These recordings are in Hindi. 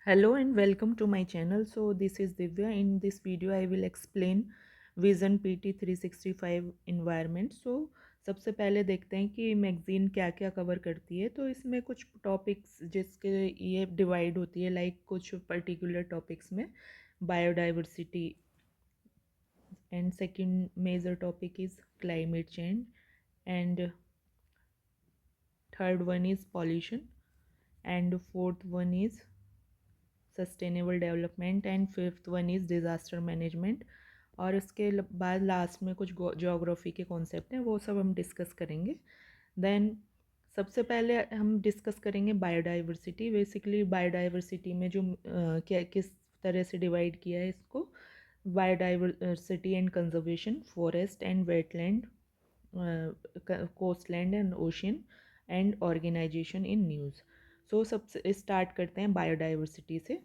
Hello and welcome to my channel. So this is Divya. In this video I will explain Vision PT 365 environment. So सबसे पहले देखते हैं कि मैगज़ीन क्या क्या कवर करती है। तो इसमें कुछ टॉपिक्स जिसके ये डिवाइड होती है, लाइक कुछ पर्टिकुलर टॉपिक्स में biodiversity and second major topic is climate change and third one is pollution and fourth one is sustainable development and fifth one is disaster management. और इसके बाद लास्ट में कुछ ज्योग्राफी के कॉन्सेप्ट हैं, वो सब हम डिस्कस करेंगे। देन सबसे पहले हम डिस्कस करेंगे बायोडाइवर्सिटी। बेसिकली बायोडाइवर्सिटी में जो क्या किस तरह से डिवाइड किया है इसको, biodiversity and conservation, forest and wetland, coastland and ocean and organisation in news. So सबसे स्टार्ट करते हैं बायोडाइवर्सिटी से।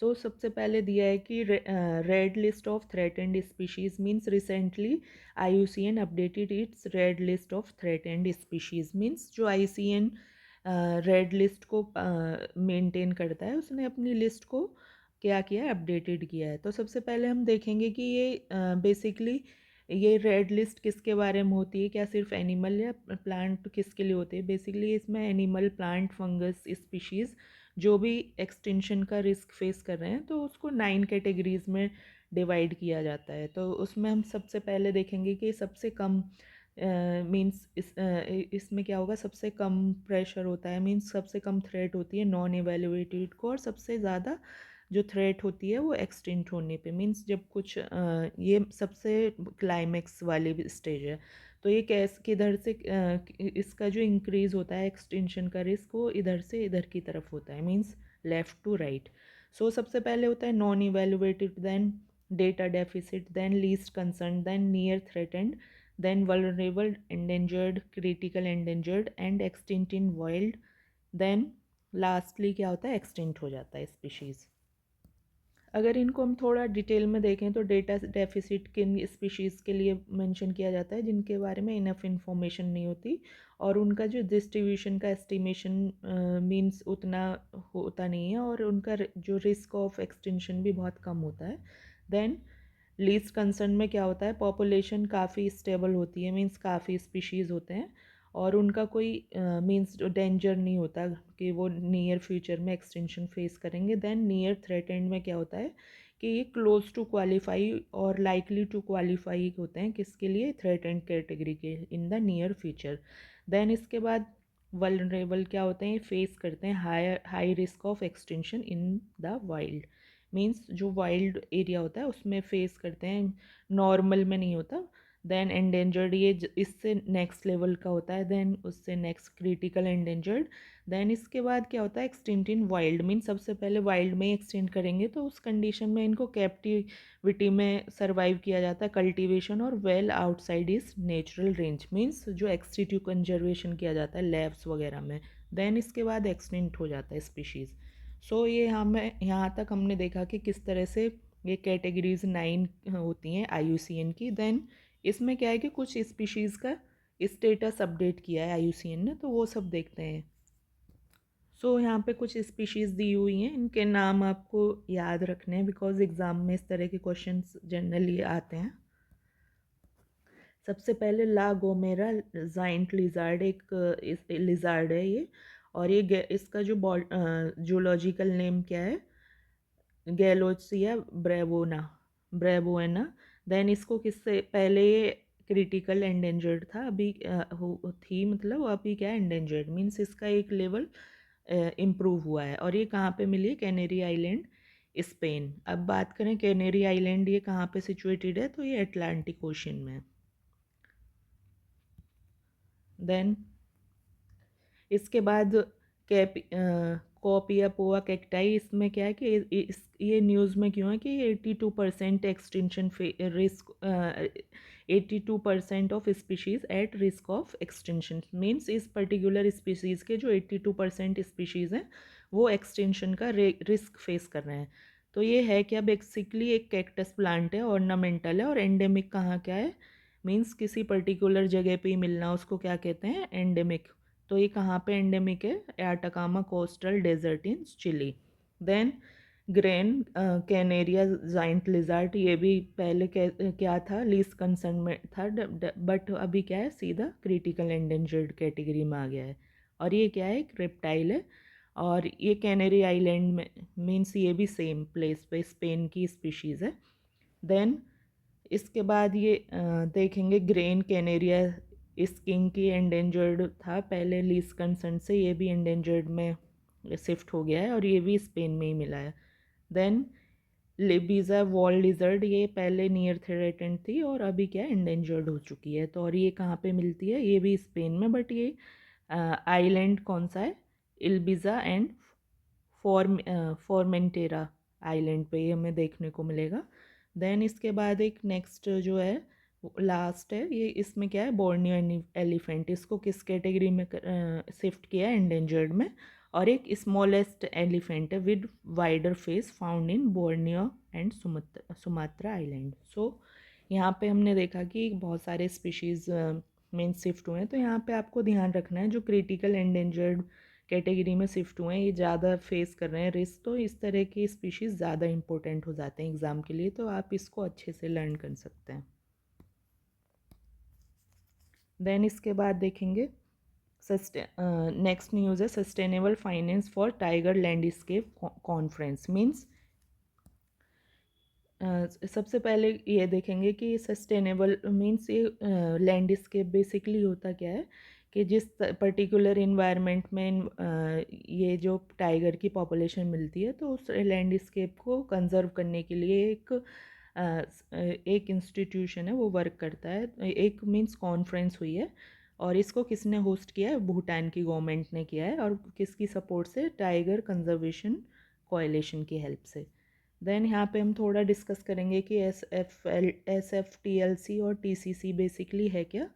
सबसे पहले दिया है कि red list of threatened species means recently IUCN updated it's red list of threatened species. Means जो IUCN रेड लिस्ट को मेंटेन करता है, उसने अपनी लिस्ट को क्या किया है, अपडेटेड किया है। तो सबसे पहले हम देखेंगे कि ये बेसिकली ये रेड लिस्ट किसके बारे में होती है, क्या सिर्फ एनिमल या प्लांट किसके लिए होती है। बेसिकली इसमें एनिमल, प्लांट, फंगस स्पीशीज़ जो भी एक्सटिंक्शन का रिस्क फेस कर रहे हैं, तो उसको 9 कैटेगरीज में डिवाइड किया जाता है। तो उसमें हम सबसे पहले देखेंगे कि सबसे कम मींस इसमें क्या होगा, सबसे कम प्रेशर होता है, मींस सबसे कम थ्रेट होती है नॉन एवेल्युएटेड को, और सबसे ज़्यादा जो थ्रेट होती है वो एक्सटिंक्ट होने पे, मींस जब कुछ ये सबसे क्लाइमेक्स वाली स्टेज है। तो ये कैस किधर से इसका जो इंक्रीज़ होता है एक्सटेंशन का रिस्क, वो इधर से इधर की तरफ होता है, मींस लेफ़्ट टू राइट। सबसे पहले होता है non evaluated, then data deficit, then least concern, then near threatened, then vulnerable, endangered, critical endangered and extinct in wild, then lastly क्या होता है, एक्सटिंक्ट हो जाता है स्पीशीज़। अगर इनको हम थोड़ा डिटेल में देखें तो डेटा डेफिसिट किन स्पीशीज़ के लिए मेंशन किया जाता है जिनके बारे में इनफ इंफॉर्मेशन नहीं होती, और उनका जो डिस्ट्रीब्यूशन का एस्टिमेशन मींस उतना होता नहीं है, और उनका जो रिस्क ऑफ एक्सटेंशन भी बहुत कम होता है। देन लीस्ट कंसर्न में क्या होता है, पॉपुलेशन काफ़ी स्टेबल होती है, मींस काफ़ी स्पीशीज़ होते हैं और उनका कोई मींस डेंजर नहीं होता कि वो नियर फ्यूचर में एक्सटेंशन फेस करेंगे। देन नियर थ्रेटेंड में क्या होता है कि ये क्लोज टू क्वालिफाई और लाइकली टू क्वालिफाई होते हैं, किसके लिए, थ्रेटेंड कैटेगरी के in the near future. Then इसके बाद वल्नरेबल क्या होते हैं, फेस करते हैं high risk of extension in the wild, means जो वाइल्ड एरिया होता है उसमें फेस करते हैं, नॉर्मल में नहीं होता। देन एंडेंजर्ड, ये इससे नेक्स्ट लेवल का होता है, देन उससे नेक्स्ट क्रिटिकल एंडेंजर्ड। देन इसके बाद क्या होता है, एक्सटिंक्ट इन वाइल्ड, मीन सबसे पहले वाइल्ड में ही एक्सटेंड करेंगे, तो उस कंडीशन में इनको कैप्टिविटी में सर्वाइव किया जाता है, कल्टीवेशन और well outside is natural range, means जो एक्सटीट्यू कंजर्वेशन किया जाता है लैब्स वगैरह में। देन इसके बाद एक्सटिंक्ट हो जाता है स्पीशीज़। ये हमें यहाँ तक हमने देखा कि किस तरह से ये कैटेगरीज 9 होती हैं IUCN की। देन इसमें क्या है कि कुछ स्पीशीज़ का स्टेटस अपडेट किया है IUCN ने, तो वो सब देखते हैं। यहाँ पे कुछ स्पीशीज़ दी हुई हैं, इनके नाम आपको याद रखने हैं बिकॉज एग्ज़ाम में इस तरह के क्वेश्चंस जनरली आते हैं। सबसे पहले ला गोमेरा जाइंट लिजार्ड, एक लिजार्ड है ये, और ये इसका जो जूलॉजिकल नेम क्या है, गैलोसिया ब्रेवोना। देन इसको किससे पहले ये क्रिटिकल एंडेंजर्ड था, अभी थी मतलब अभी क्या एंडेंजर्ड, मीन्स इसका एक लेवल इम्प्रूव हुआ है। और ये कहाँ पे मिली है, कैनेरी आइलैंड, स्पेन। अब बात करें कैनेरी आइलैंड ये कहाँ पे सिचुएटेड है, तो ये अटलांटिक ओशन में है। देन इसके बाद कैप कॉपिया पोआ कैक्टाई, इसमें क्या है कि ये न्यूज़ में क्यों है कि 82% extension risk, 82% of species at risk of extension, means इस पर्टिकुलर स्पीशीज़ के जो 82% स्पीशीज़ हैं वो एक्सटेंशन का रिस्क फेस कर रहे हैं। तो ये है क्या, बेसिकली एक कैक्टस प्लांट है, ऑर्नामेंटल है, और एंडेमिक कहाँ क्या है, मीन्स किसी पर्टिकुलर जगह पे ही मिलना, उसको क्या कहते हैं, एंडेमिक तो ये कहाँ पे एंडेमिक है? Atacama coastal desert in Chile. Then Gran Canaria giant lizard, ये भी पहले क्या था? लीस्ट कंसर्न में था, बट अभी क्या है? सीधा क्रिटिकल एंडेंजर्ड कैटेगरी में आ गया है। और ये क्या है? एक रेप्टाइल है। और ये कैनरी आइलैंड में, मीन्स ये भी सेम प्लेस पे स्पेन की स्पीशीज़ है। देन इसके बाद ये देखेंगे ग्रेन कैनेरिया, इस किंग की एंडेंजर्ड था पहले लीस्ट कंसर्न से, ये भी एंडेंजर्ड में शिफ्ट हो गया है और ये भी स्पेन में ही मिला है। देन लिबिजा वॉल लिजर्ड, ये पहले नियर थ्रेटेंड थी और अभी क्या एंडेंजर्ड हो चुकी है। तो और ये कहाँ पे मिलती है? ये भी स्पेन में, बट ये आइलैंड कौन सा है? इल्बिजा एंड फॉर्मेंटेरा आइलैंड पे ये हमें देखने को मिलेगा। देन इसके बाद एक नेक्स्ट जो है लास्ट है, ये इसमें क्या है? बोर्नियो एलिफेंट, इसको किस कैटेगरी में शिफ्ट किया है? एंडेंजर्ड में। और एक स्मॉलेस्ट एलिफेंट है with wider face found in Borneo and Sumatra island. So यहाँ पे हमने देखा कि बहुत सारे स्पीशीज़ मेन शिफ्ट हुए हैं। तो यहाँ पे आपको ध्यान रखना है जो क्रिटिकल एंडेंजर्ड कैटेगरी में शिफ्ट हुए हैं ये ज़्यादा फेस कर रहे हैं रिस्क, तो इस तरह की स्पीशीज़ ज़्यादा इंपॉर्टेंट हो जाते हैं एग्ज़ाम के लिए, तो आप इसको अच्छे से लर्न कर सकते हैं। देन इसके बाद देखेंगे नेक्स्ट न्यूज़ है sustainable finance for tiger landscape conference. Means सबसे पहले ये देखेंगे कि सस्टेनेबल मीन्स ये लैंडस्केप बेसिकली होता क्या है कि जिस पर्टिकुलर इन्वायरमेंट में ये जो टाइगर की पॉपुलेशन मिलती है तो उस लैंडस्केप को कंजर्व करने के लिए एक इंस्टीट्यूशन है वो वर्क करता है। एक मीन्स कॉन्फ्रेंस हुई है और इसको किसने होस्ट किया है? भूटान की गवर्नमेंट ने किया है। और किसकी सपोर्ट से? टाइगर कंजर्वेशन कोएलिशन की हेल्प से। देन यहाँ पे हम थोड़ा डिस्कस करेंगे कि SFTLC और TCC बेसिकली है क्या।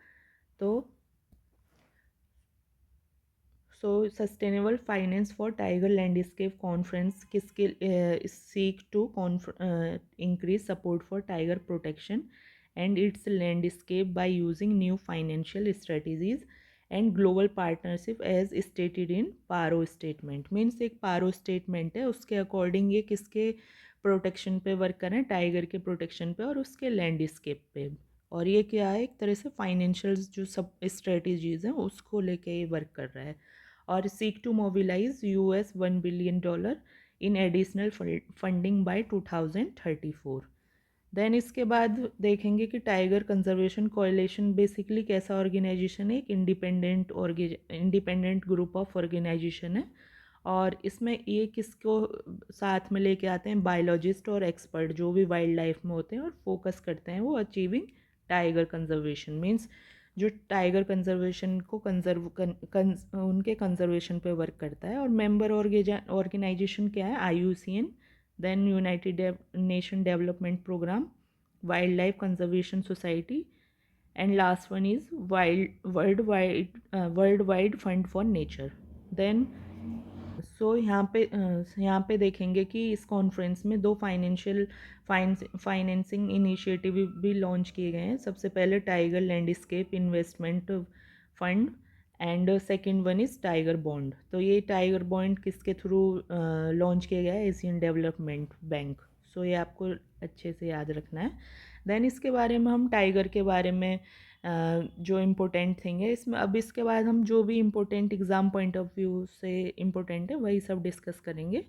तो sustainable finance for tiger landscape conference किसके seek to increase support for tiger protection and its landscape by using new financial strategies and global partnership as stated in Paro statement. Means एक पारो स्टेटमेंट है, उसके अकॉर्डिंग ये किसके प्रोटेक्शन पे वर्क कर रहे हैं? टाइगर के प्रोटेक्शन पे और उसके लैंडस्केप पे। और ये क्या है? एक तरह से फाइनेंशियल जो सब स्ट्रेटजीज हैं उसको लेके ये वर्क कर रहा है। और seek to mobilize $1 billion in additional funding by 2034। Then इसके बाद देखेंगे कि टाइगर कंजर्वेशन कोएलिशन बेसिकली कैसा ऑर्गेनाइजेशन है? एक इंडिपेंडेंट ग्रुप ऑफ ऑर्गेनाइजेशन है और इसमें ये किसको साथ में लेके आते हैं? बायोलॉजिस्ट और एक्सपर्ट जो भी वाइल्ड लाइफ में होते हैं और फोकस करते हैं वो अचीविंग टाइगर कंजर्वेशन। मीन्स जो टाइगर कंजर्वेशन को उनके कंजर्वेशन पे वर्क करता है। और मेंबर ऑर्गेनाइजेशन क्या है? IUCN, then United Nation development programme, wild life conservation society and last one is world wide fund for nature. Then यहाँ पे देखेंगे कि इस कॉन्फ्रेंस में दो फाइनेंसिंग इनिशिएटिव भी लॉन्च किए गए हैं। सबसे पहले tiger landscape investment fund and second one is tiger bond. तो ये टाइगर बॉन्ड किसके थ्रू लॉन्च किया गया है? Asian development bank. सो ये आपको अच्छे से याद रखना है। देन इसके बारे में हम टाइगर के बारे में जो इम्पोर्टेंट थिंग है इसमें, अब इसके बाद हम जो भी important exam point of view से इम्पोर्टेंट है वही सब डिस्कस करेंगे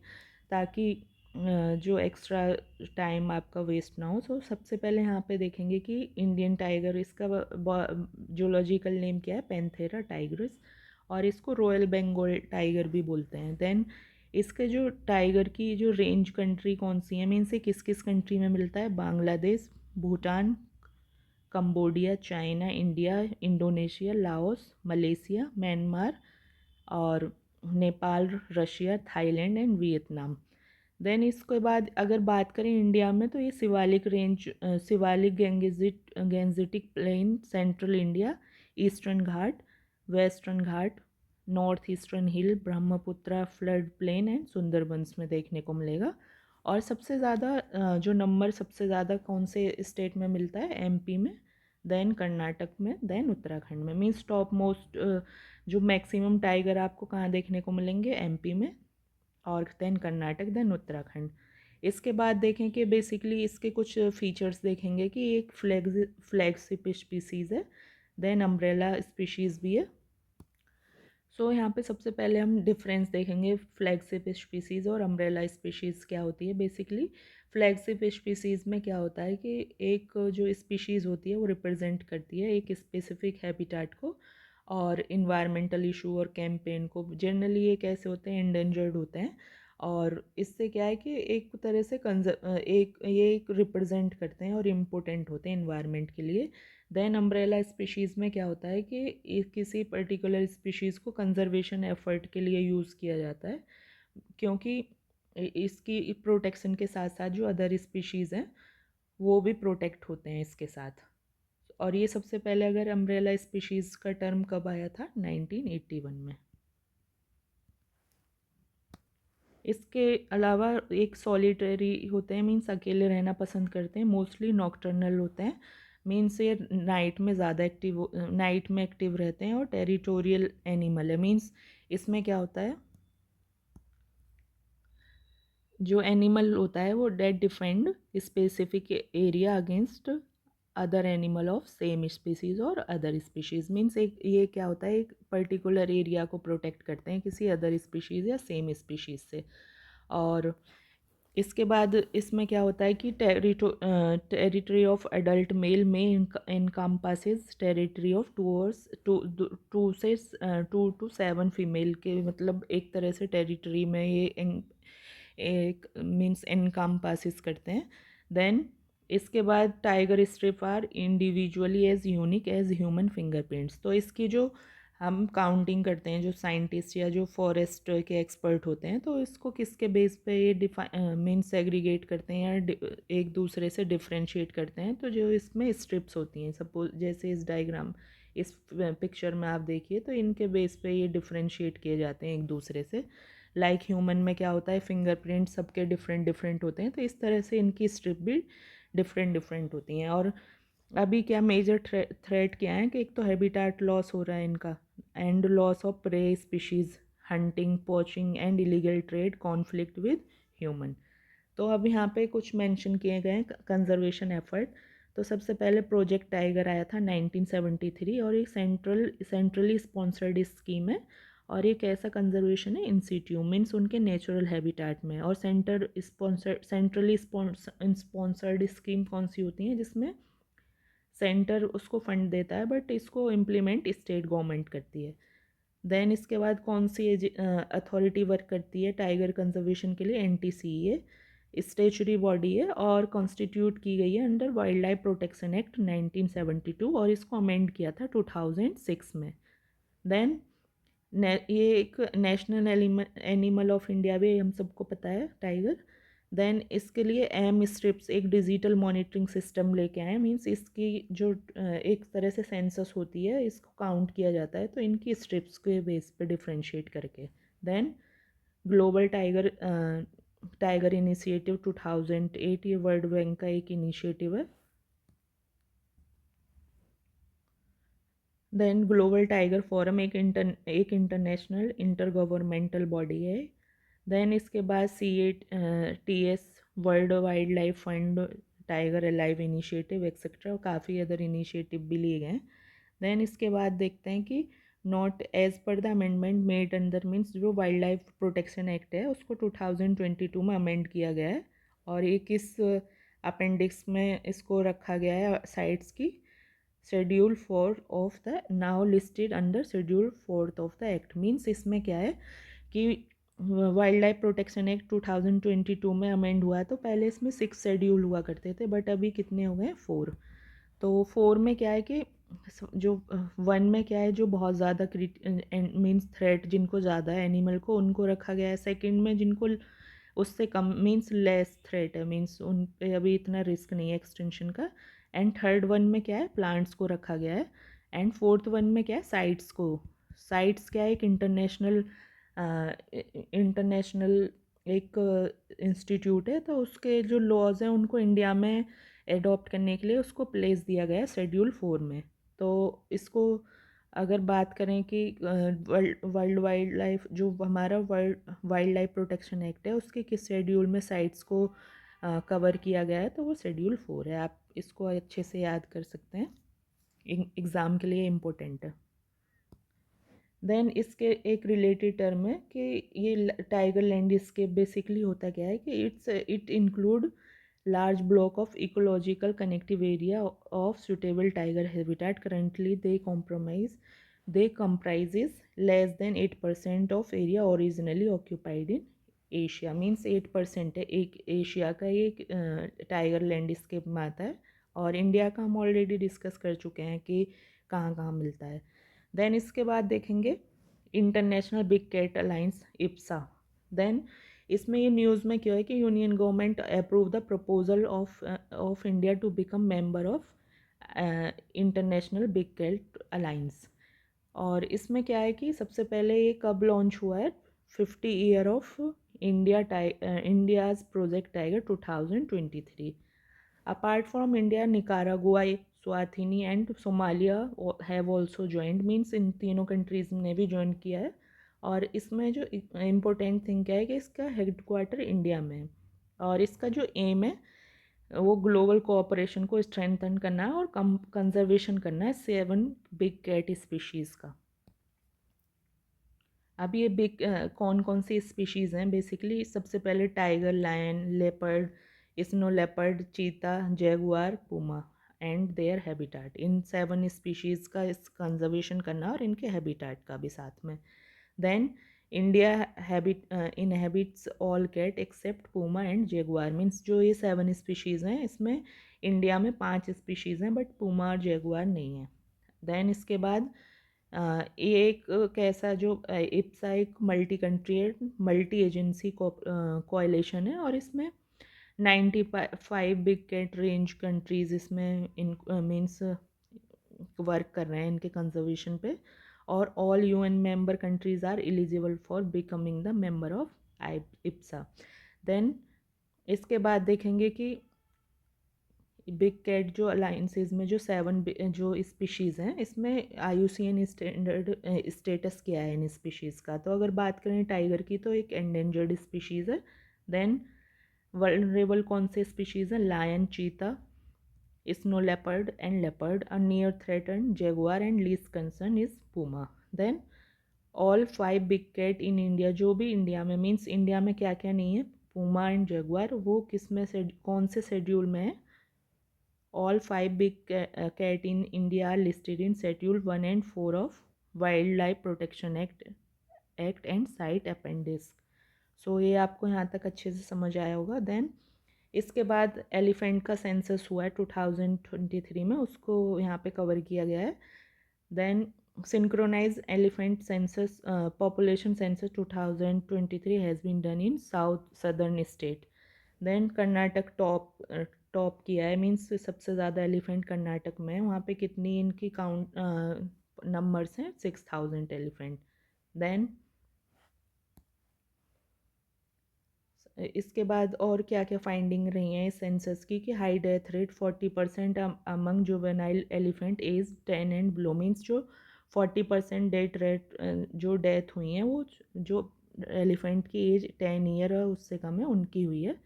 ताकि जो एक्स्ट्रा टाइम आपका वेस्ट ना हो। तो सबसे पहले यहाँ पे देखेंगे कि इंडियन टाइगर, इसका जूलॉजिकल नेम क्या है? पैंथेरा टाइग्रिस, और इसको रॉयल बंगाल टाइगर भी बोलते हैं। देन इसके जो टाइगर की जो रेंज कंट्री कौन सी है, मीन से किस किस कंट्री में मिलता है? Bangladesh, Bhutan, Cambodia, China, India, Indonesia, Laos, Malaysia, Myanmar और Nepal, Russia, Thailand and Vietnam. Then इसके बाद अगर बात करें इंडिया में तो ये Shivalik range, Shivalik Gangetic plain, central India, eastern Ghat, western Ghat, north eastern hill, Brahmaputra flood plain and Sundarbans में देखने को मिलेगा। और सबसे ज़्यादा जो नंबर सबसे ज़्यादा कौन से स्टेट में मिलता है? MP में देन कर्नाटक में, देन उत्तराखंड में। मीन्स टॉप मोस्ट जो मैक्सिमम टाइगर आपको कहाँ देखने को मिलेंगे, एमपी में, और देन कर्नाटक, देन उत्तराखंड। इसके बाद देखें कि बेसिकली इसके कुछ फीचर्स देखेंगे कि एक फ्लैगशिप स्पीसीज़ है, देन अम्ब्रेला स्पीशीज़ भी है। सो यहाँ पे सबसे पहले हम डिफरेंस देखेंगे फ्लैगशिप स्पीसीज़ और अम्ब्रेला स्पीशीज़ क्या होती है। बेसिकली फ्लैगशिप स्पीसीज़ में क्या होता है कि एक जो स्पीशीज़ होती है वो रिप्रेजेंट करती है एक स्पेसिफिक हैबिटेट को और इन्वायरमेंटल इशू और कैंपेन को। जनरली ये कैसे होते हैं, इंडेंजर्ड होते हैं, और इससे क्या है कि एक तरह से एक रिप्रेजेंट करते हैं और इम्पोर्टेंट होते हैं इन्वायरमेंट के लिए। देन अम्ब्रेला स्पीशीज़ में क्या होता है कि किसी पर्टिकुलर स्पीशीज़ को कंजर्वेशन एफर्ट के लिए यूज़ किया जाता है, क्योंकि इसकी प्रोटेक्शन के साथ साथ जो अदर स्पीशीज़ हैं वो भी प्रोटेक्ट होते हैं इसके साथ। और ये सबसे पहले अगर अम्ब्रेला स्पीशीज़ का टर्म कब आया था, 1981 में। इसके अलावा एक सॉलिटरी होते हैं, मीन्स अकेले रहना पसंद करते हैं, मोस्टली नॉक्टर्नल होते हैं, मीन्स ये नाइट में एक्टिव रहते हैं, और टेरिटोरियल एनिमल है। मीन्स इसमें क्या होता है, जो एनिमल होता है वो that defend specific area against other animal of same species और अदर स्पीशीज़। मीन्स एक ये क्या होता है, एक पर्टिकुलर एरिया को प्रोटेक्ट करते हैं किसी अदर स्पीशीज़ या सेम स्पीशीज़ से। और इसके बाद इसमें क्या होता है कि टेरिटरी ऑफ एडल्ट मेल में encompasses territory of two to 7 female के, मतलब एक तरह से टेरिटरी में ये एक मीन्स इनकम्पासेस करते हैं। देन इसके बाद tiger stripe are individually as unique as human fingerprints. तो इसकी जो हम काउंटिंग करते हैं, जो साइंटिस्ट या जो फॉरेस्ट के एक्सपर्ट होते हैं, तो इसको किसके बेस पे ये मीन्स सेग्रीगेट करते हैं या एक दूसरे से डिफ्रेंशिएट करते हैं। तो जो इसमें स्ट्रिप्स होती हैं, सपोज जैसे इस डायग्राम, इस पिक्चर में आप देखिए, तो इनके बेस पे ये डिफ्रेंशिएट किए जाते हैं एक दूसरे से। लाइक ह्यूमन में क्या होता है, फिंगरप्रिंट सबके डिफरेंट डिफरेंट होते हैं, तो इस तरह से इनकी स्ट्रिप भी डिफरेंट डिफरेंट होती हैं। और अभी क्या मेजर थ्रेट क्या है कि एक तो हैबिटेट लॉस हो रहा है इनका, and loss of prey species, hunting, poaching and illegal trade, conflict with human. तो अब यहाँ पे कुछ मेंशन किए गए हैं कंजर्वेशन एफर्ट। तो सबसे पहले प्रोजेक्ट टाइगर आया था 1973, और एक सेंट्रली स्पॉन्सर्ड स्कीम है, और ये कैसा कंजर्वेशन है, इंसिट्यू, मीन्स उनके नेचुरल हैबिटेट में। और सेंट्रली स्पॉन्सर्ड स्कीम कौन सी होती है, जिसमें सेंटर उसको फंड देता है बट इसको इम्प्लीमेंट स्टेट गवर्नमेंट करती है। देन इसके बाद कौन सी अथॉरिटी वर्क करती है टाइगर कंजर्वेशन के लिए, एनटीसीए स्टेचुरी बॉडी है, और कॉन्स्टिट्यूट की गई है under wild life protection act 1972, और इसको अमेंड किया था 2006 में। देन ये एक नेशनल एनिमल ऑफ इंडिया भी, हम सबको पता है टाइगर। देन इसके लिए एम स्ट्रिप्स एक डिजिटल मॉनिटरिंग सिस्टम लेके आए, मींस इसकी जो एक तरह से सेंसस होती है, इसको काउंट किया जाता है, तो इनकी स्ट्रिप्स के बेस पे डिफ्रेंशिएट करके। देन ग्लोबल टाइगर इनिशिएटिव 2008, ये वर्ल्ड बैंक का एक इनिशिएटिव है। देन ग्लोबल टाइगर फोरम एक इंटरनेशनल इंटर गवर्नमेंटल बॉडी है। देन इसके बाद CATS world wild life fund, tiger alive initiative etcetera, और काफ़ी अदर इनिशिएटिव भी लिए गए हैं। देन इसके बाद देखते हैं कि not as per the amendment made under, means जो वाइल्ड लाइफ प्रोटेक्शन एक्ट है उसको 2022 में अमेंड किया गया है, और एक इस अपेंडिक्स में इसको रखा गया है साइट्स की, schedule 4 of the now listed under schedule 4 of the act. Means इसमें क्या है कि वाइल्ड लाइफ प्रोटेक्शन एक्ट 2022 में अमेंड हुआ है, तो पहले इसमें 6 शेड्यूल हुआ करते थे, बट अभी कितने हो गए, 4। तो 4 में क्या है कि जो 1 में क्या है, जो बहुत ज़्यादा मीन्स थ्रेट जिनको ज़्यादा है एनिमल को, उनको रखा गया है। सेकंड में जिनको उससे कम, मीन्स लेस थ्रेट है, मीन्स उन पे अभी इतना रिस्क नहीं है एक्सटेंशन का। एंड थर्ड वन में क्या है, प्लांट्स को रखा गया है। एंड फोर्थ वन में क्या है, साइट्स को। साइट्स क्या है, एक इंटरनेशनल एक इंस्टीट्यूट है, तो उसके जो लॉज हैं उनको इंडिया में एडॉप्ट करने के लिए उसको प्लेस दिया गया शेड्यूल 4 में। तो इसको अगर बात करें कि वर्ल्ड वाइल्ड लाइफ जो हमारा world wild life protection act है उसके किस शेड्यूल में साइट्स को कवर किया गया है, तो वो शेड्यूल 4 है। आप इसको अच्छे से याद कर सकते हैं, एग्ज़ाम के लिए इम्पोर्टेंट है। देन इसके एक रिलेटेड टर्म है कि ये टाइगर लैंडस्केप बेसिकली होता क्या है कि it include large block of ecological connective area of suitable tiger habitat. Currently they comprises less than 8% of area originally occupied in Asia. Means 8% है एक एशिया का एक टाइगर लैंडस्केप में आता है, और इंडिया का हम ऑलरेडी डिस्कस कर चुके हैं कि कहाँ कहाँ मिलता है। देन इसके बाद देखेंगे इंटरनेशनल बिग कैट अलायंस इप्सा। देन इसमें ये न्यूज़ में क्या है कि union government approve the proposal of India to become member of international big cat alliance. और इसमें क्या है कि सबसे पहले ये कब लॉन्च हुआ है, 50 year of India's project tiger 2023। Apart from India Nicaragua, Eswatini and Somalia have also joined. Means इन तीनों कंट्रीज़ ने भी ज्वाइन किया है। और इसमें जो इम्पोर्टेंट थिंग क्या है कि इसका हेडक्वार्टर इंडिया में है, और इसका जो एम है वो ग्लोबल कोऑपरेशन को स्ट्रेंथन करना है और कंजर्वेशन करना है 7 बिग कैट स्पीशीज़ का। अब ये बिग कौन कौन सी स्पीशीज़ हैं बेसिकली, सबसे पहले tiger, lion, leopard, snow leopard, cheetah, jaguar, puma and their habitat. इन 7 स्पीशीज़ का इस कंजर्वेशन करना और इनके हैबिटाट का भी साथ में। Then India inhabits all cat except puma and jaguar. Means जो ये 7 स्पीशीज़ हैं इसमें इंडिया में 5 स्पीशीज़ हैं, बट पुमा और जैगुआर नहीं है। देन इसके बाद ये एक कैसा जो इप्सा एक multi country multi agency coalition है, और इसमें 95 बिग कैट रेंज कंट्रीज़ इसमें इन मीन्स वर्क कर रहे हैं इनके कंजर्वेशन पे, और all UN member countries are eligible for becoming the member of इप्सा। देन इसके बाद देखेंगे कि बिग कैट जो अलाइंसेज में जो 7 जो स्पीशीज़ हैं इसमें IUCN स्टैंडर्ड स्टेटस क्या है इन स्पीशीज़ का। तो अगर बात करें टाइगर की तो एक एंडेंजर्ड स्पीशीज़ है। देन वल्नरेबल कौन से स्पीशीज़ हैं, lion, cheetah, snow leopard and leopard. A near threaten jaguar and least concern is puma. Then all 5 big cat in India, जो भी इंडिया में मीन्स इंडिया में क्या क्या नहीं है, पूमा एंड जैगुआर, वो किस में से कौन से शेड्यूल में है। All 5 big cat in India are listed in Schedule 1 and 4 of Wildlife Protection Act and Site Appendix। सो ये आपको यहाँ तक अच्छे से समझ आया होगा। देन इसके बाद एलिफेंट का सेंसस हुआ है 2023 में, उसको यहाँ पे कवर किया गया है। Then synchronise elephant census population census 2023 has been done in south southern state. Then Karnataka top किया है, मीन्स सबसे ज़्यादा एलिफेंट कर्नाटक में है। वहाँ पे कितनी इनकी काउंट नंबर्स हैं, 6000 एलिफेंट। देन इसके बाद और क्या क्या फाइंडिंग रही हैं इस सेंसस की कि high death rate 40% among juvenile elephant age 10 and below. Means जो 40% डेथ रेट जो डेथ हुई हैं वो जो एलिफेंट की एज 10 ईयर है उससे कम है उनकी हुई है।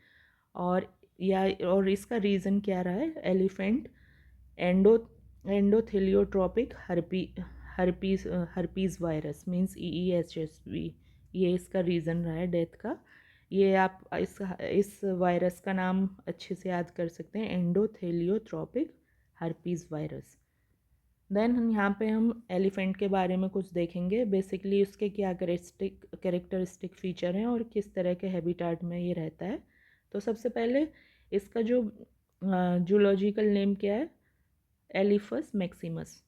और इसका रीज़न क्या रहा है, elephant endotheliotropic herpes virus means EEHSV, ये इसका रीज़न रहा है डेथ का। ये आप इस वायरस का नाम अच्छे से याद कर सकते हैं, एंडोथेलियोट्रोपिक हर्पीज़ वायरस। देन यहाँ पे हम एलिफेंट के बारे में कुछ देखेंगे, बेसिकली उसके क्या कैरेक्टरिस्टिक फीचर हैं और किस तरह के हैबिटाट में ये रहता है। तो सबसे पहले इसका जो जूलॉजिकल नेम क्या है, एलिफस मैक्सिमस।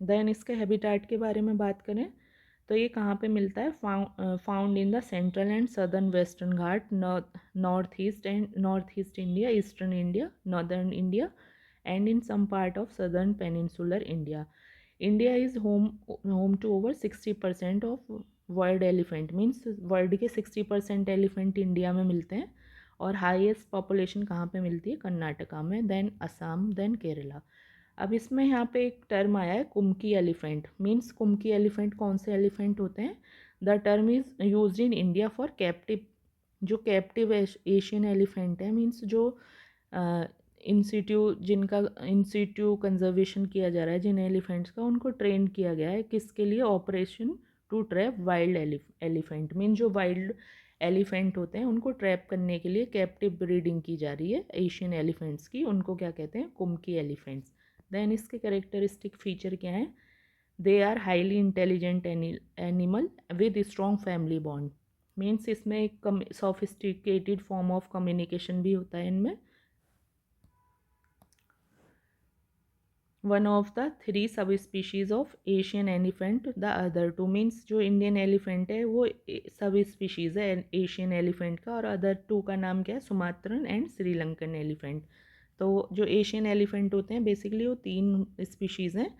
देन इसके हैबिटाट के बारे में बात करें तो ये कहाँ पे मिलता है, found in the central and southern western Ghat, north east India, eastern India, northern India and in some part of southern peninsular India. India is home to over 60% of world elephant. Means world के 60% एलिफेंट इंडिया में मिलते हैं, और हाईएस्ट पॉपुलेशन कहाँ पे मिलती है, कर्नाटका में, देन असम, देन केरला। अब इसमें यहाँ पे एक टर्म आया है कुम्की एलिफेंट, मीन्स कुम्की एलिफेंट कौन से एलिफेंट होते हैं? The term is use in India for captive, जो कैप्टिव एशियन एलिफेंट है, मीन्स जो जिनका इंस्टीट्यू कंजर्वेशन किया जा रहा है जिन एलिफेंट्स का, उनको ट्रेन किया गया है किसके लिए? Operation to trap wild elephant, mean जो वाइल्ड एलिफेंट होते हैं उनको ट्रैप करने के लिए कैप्टिव ब्रीडिंग की जा रही है एशियन एलिफेंट्स की, उनको क्या कहते हैं? कुम्की एलिफेंट्स। देन इसके करेक्टरिस्टिक फीचर क्या हैं? They are highly intelligent animal with strong family bond, means इसमें एक सोफिस्टिकेटेड फॉर्म ऑफ कम्युनिकेशन भी होता है इनमें। वन ऑफ द 3 सब species of Asian elephant, the other 2, means जो इंडियन एलिफेंट है वो सब स्पीशीज़ है एशियन एलिफेंट का, और अदर 2 का नाम क्या है? Sumatran and Sri Lankan elephant. तो जो एशियन एलिफेंट होते हैं बेसिकली वो 3 स्पीशीज़ हैं,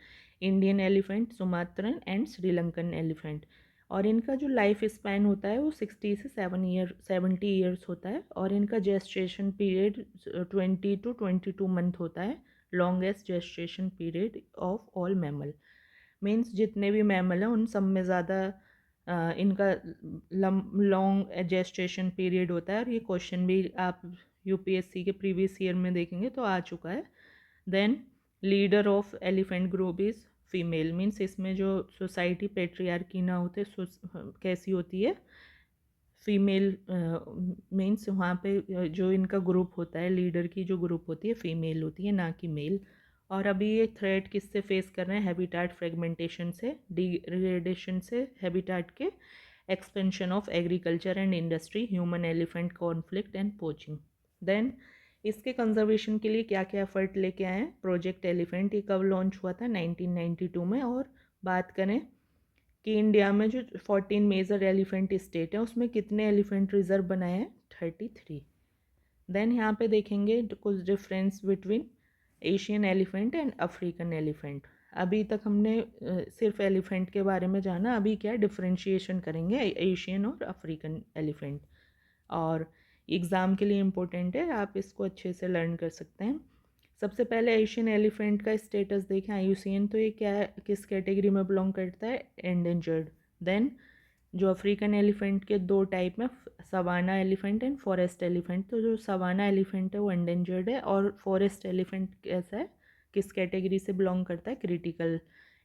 Indian elephant, Sumatran and Sri Lankan elephant. और इनका जो लाइफ स्पैन होता है वो 60 से 70 ईयर्स होता है, और इनका जेस्टेशन पीरियड 20 to 22 मंथ होता है, longest gestation period of all mammal, means जितने भी मैमल हैं उन सब में ज़्यादा इनका लॉन्ग जेस्टेशन पीरियड होता है, और ये क्वेश्चन भी आप यूपीएससी के प्रीवियस ईयर में देखेंगे तो आ चुका है। Then leader of elephant group is female, means इसमें जो सोसाइटी पेट्रियार्की ना होते कैसी होती है? फीमेल, मीन्स वहाँ पे जो इनका ग्रुप होता है, लीडर की जो ग्रुप होती है फीमेल होती है, ना कि मेल। और अभी ये थ्रेट किससे फेस कर रहे हैं? हैबिटाट फ्रेगमेंटेशन से, डिग्रेडेशन से, हैबिटाट के, expansion of agriculture and industry, human elephant conflict and poaching. Then इसके कंजर्वेशन के लिए क्या क्या एफर्ट लेके आए हैं? प्रोजेक्ट एलिफेंट, ये कब लॉन्च हुआ था? 1992 में। और बात करें कि इंडिया में जो 14 मेजर एलिफेंट स्टेट हैं उसमें कितने एलिफेंट रिजर्व बनाए हैं? 33। देन यहाँ पे देखेंगे कुछ difference between Asian elephant and African elephant. अभी तक हमने सिर्फ एलिफेंट के बारे में जाना, अभी क्या डिफरेंशिएशन करेंगे एशियन और अफ्रीकन एलिफेंट, और एग्ज़ाम के लिए इम्पोर्टेंट है, आप इसको अच्छे से लर्न कर सकते हैं। सबसे पहले एशियन एलिफेंट का स्टेटस देखें, आईयूसीएन, तो ये क्या है, किस कैटेगरी में बिलोंग करता है? एंडेंजर्ड। देन जो अफ्रीकन एलिफेंट के 2 टाइप में, savanna elephant and forest elephant, तो जो सवाना एलिफेंट है वो एंडेंजर्ड है, और फॉरेस्ट एलिफेंट कैसा है, किस कैटेगरी से बिलोंग करता है? Critical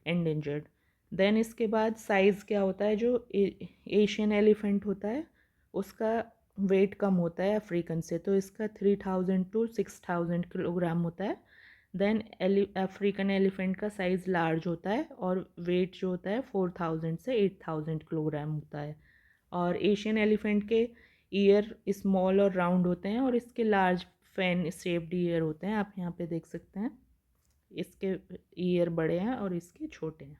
endangered. देन इसके बाद साइज़ क्या होता है? जो एशियन एलिफेंट होता है उसका वेट कम होता है अफ्रीकन से, तो इसका 3000 to 6000 किलोग्राम होता है। देन अफ्रीकन एलिफेंट का साइज़ लार्ज होता है और वेट जो होता है 4000 से 8000 किलोग्राम होता है। और एशियन एलिफेंट के ईयर स्मॉल और राउंड होते हैं, और इसके लार्ज फैन शेप्ड ईयर होते हैं, आप यहाँ पे देख सकते हैं, इसके ईयर बड़े हैं और इसके छोटे हैं।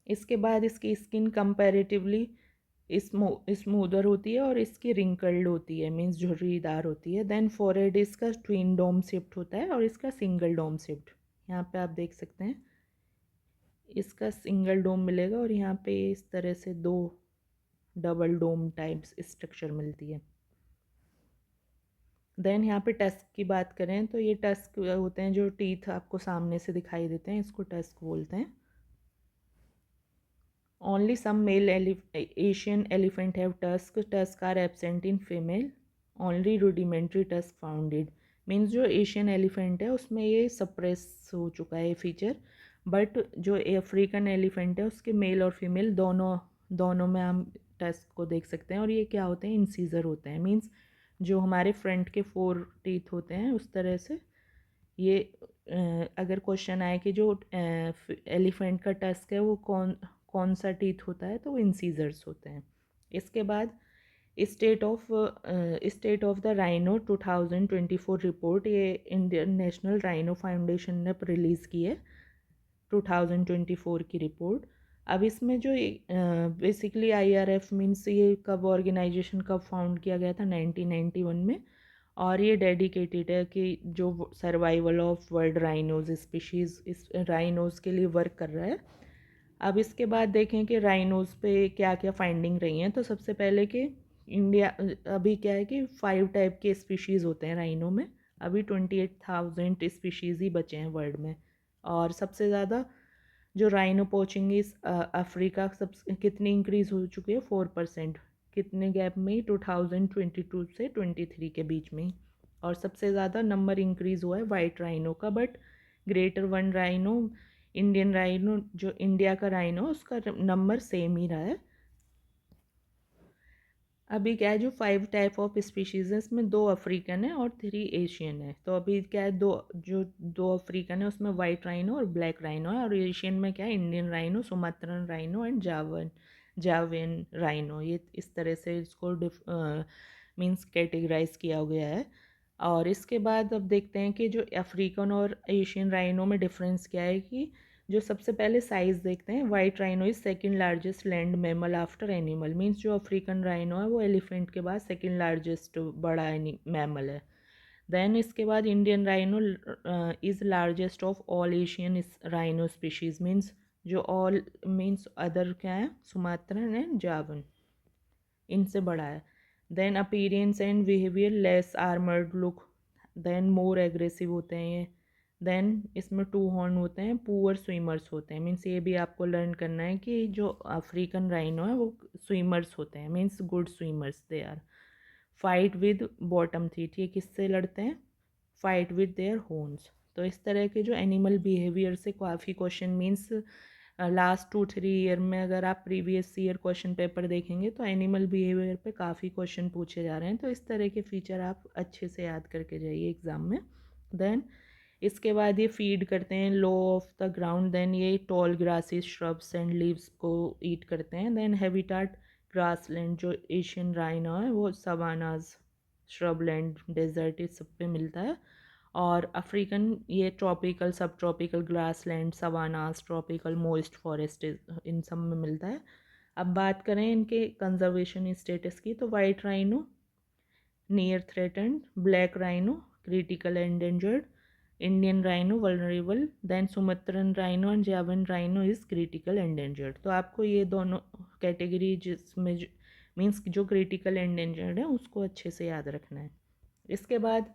इसके बाद इसकी स्किन कंपैरेटिवली स्मूदर होती है और इसकी रिंकल्ड होती है, मीन्स झुर्रीदार होती है। देन फोरहेड इसका ट्विन डोम शिफ्ट होता है और इसका सिंगल डोम शिफ्ट, यहाँ पे आप देख सकते हैं इसका सिंगल डोम मिलेगा, और यहाँ पे इस तरह से 2 डबल डोम टाइप्स स्ट्रक्चर मिलती है। देन यहाँ पे टस्क की बात करें तो ये टस्क होते हैं जो टीथ आपको सामने से दिखाई देते हैं, इसको टस्क बोलते हैं। Only some male Asian elephant have tusks. Tusks are absent in female. Only rudimentary tusk founded. Means जो एशियन एलिफेंट है उसमें ये सप्रेस हो चुका है ये फीचर, बट जो अफ्रीकन एलिफेंट है उसके मेल और फीमेल दोनों में हम टस्क को देख सकते हैं, और ये क्या होते हैं? इंसीजर होते हैं, मीन्स जो हमारे फ्रंट के 4 टीथ होते हैं उस तरह से ये अगर क्वेश्चन आए कि जो एलिफेंट का टस्क है वो कौन कौन सा टीथ होता है, तो वो इंसीजर्स होते हैं। इसके बाद state of the rhino 2024 report, ये इंडियन नेशनल राइनो फाउंडेशन ने रिलीज़ की है 2024 की रिपोर्ट। अब इसमें जो बेसिकली आईआरएफ मीन्स ये कब ऑर्गेनाइजेशन कब फाउंड किया गया था? 1991 में, और ये डेडिकेटेड है कि जो survival of world rhinos species, इस राइनोज के लिए वर्क कर रहा है। अब इसके बाद देखें कि राइनोज़ पे क्या क्या फाइंडिंग रही हैं। तो सबसे पहले कि इंडिया अभी क्या है कि 5 टाइप के स्पीशीज़ होते हैं राइनो में। अभी 28,000 स्पीशीज़ ही बचे हैं वर्ल्ड में। और सबसे ज़्यादा जो राइनो पोचिंग इस अफ्रीका सब कितनी इंक्रीज़ हो चुकी है, 4%। कितने गैप में, 2022 से 23 के बीच में ही। और सबसे ज़्यादा नंबर इंक्रीज़ हुआ है वाइट राइनो का, but greater one rhino, Indian rhino, जो इंडिया का राइनो, उसका नंबर सेम ही रहा है। अभी क्या है, जो 5 टाइप ऑफ स्पीशीज़ है इसमें 2 अफ्रीकन है और 3 एशियन है। तो अभी क्या है, दो अफ्रीकन है उसमें वाइट राइनो और ब्लैक राइनो है। और एशियन में क्या है, Indian rhino, Sumatran rhino and Javan rhino. ये इस तरह से इसको मीन्स कैटेगराइज किया गया है। और इसके बाद अब देखते हैं कि जो अफ्रीकन और एशियन राइनो में डिफरेंस क्या है। कि जो सबसे पहले साइज़ देखते हैं, white rhino is second largest land mammal after animal. Means जो अफ्रीकन राइनो है वो एलिफेंट के बाद सेकंड लार्जेस्ट बड़ा मैमल है। देन इसके बाद Indian rhino is largest of all Asian rhino species. Means जो ऑल मीन्स अदर क्या है, सुमात्रन एंड जावन, इनसे बड़ा है। Then appearance and behaviour, less armoured look, then more aggressive होते हैं ये। देन इसमें 2 हॉर्न होते हैं, पुअर स्विमर्स होते हैं। मीन्स ये भी आपको लर्न करना है कि जो अफ्रीकन राइनो है वो स्विमर्स होते हैं, means good swimmers they are. Fight with bottom teeth, ये किससे लड़ते हैं, फाइट विद देयर हॉर्न्स। तो इस तरह के जो एनिमल बिहेवियर से काफ़ी क्वेश्चन, मीन्स लास्ट 2-3 ईयर में अगर आप प्रीवियस ईयर क्वेश्चन पेपर देखेंगे तो एनिमल बिहेवियर पे काफ़ी क्वेश्चन पूछे जा रहे हैं। तो इस तरह के फीचर आप अच्छे से याद करके जाइए एग्ज़ाम में। देन इसके बाद ये फीड करते हैं लो ऑफ द ग्राउंड। देन ये toll grasses, shrubs and leaves को ईट करते हैं। देन हैबिटाट ग्रासलैंड, जो एशियन राइनो है वो सवानाज, श्रबलैंड, डेजर्ट, इस सब पे मिलता है। और अफ्रीकन ये ट्रॉपिकल, सब tropical grassland, savannas, tropical moist forest, इन सब में मिलता है। अब बात करें इनके कंजर्वेशन स्टेटस की, तो white rhino near threatened, black rhino critical endangered, Indian rhino vulnerable, then Sumatran rhino and Javan rhino is critical endangered. तो आपको ये दोनों कैटेगरी जिसमें मीन्स जो क्रिटिकल एंडेंजर्ड है उसको अच्छे से याद रखना है। इसके बाद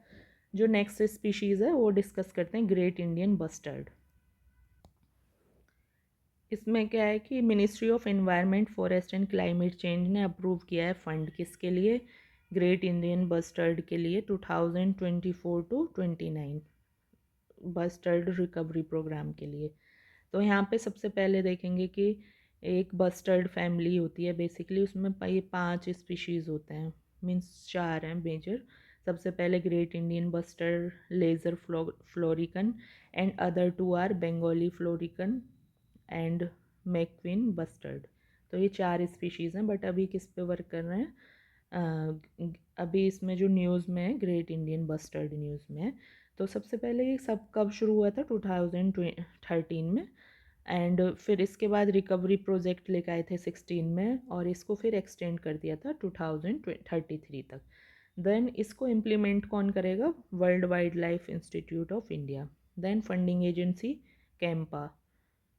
जो नेक्स्ट स्पीशीज़ है वो डिस्कस करते हैं, ग्रेट इंडियन बस्टर्ड। इसमें क्या है कि ministry of environment, forest and climate change ने अप्रूव किया है फंड, किसके लिए, ग्रेट इंडियन बस्टर्ड के लिए, 2024 टू 29 बस्टर्ड रिकवरी प्रोग्राम के लिए। तो यहाँ पे सबसे पहले देखेंगे कि एक बस्टर्ड फैमिली होती है बेसिकली, उसमें ये 5 स्पीशीज़ होते हैं, मीन्स 4 हैं मेजर। सबसे पहले great Indian bustard, lesser florican, and other 2 are Bengali florican and MacQueen bustard. तो ये 4 स्पीशीज़ हैं, बट अभी किस पे वर्क कर रहे हैं, अभी इसमें जो न्यूज़ में है ग्रेट इंडियन बस्टर्ड न्यूज़ में है। तो सबसे पहले ये सब कब शुरू हुआ था, 2013 में। एंड फिर इसके बाद रिकवरी प्रोजेक्ट लेकर आए थे 16 में, और इसको फिर एक्सटेंड कर दिया था 2033 तक। देन इसको इम्प्लीमेंट कौन करेगा, world wild life institute of India. Then funding agency CAMPA,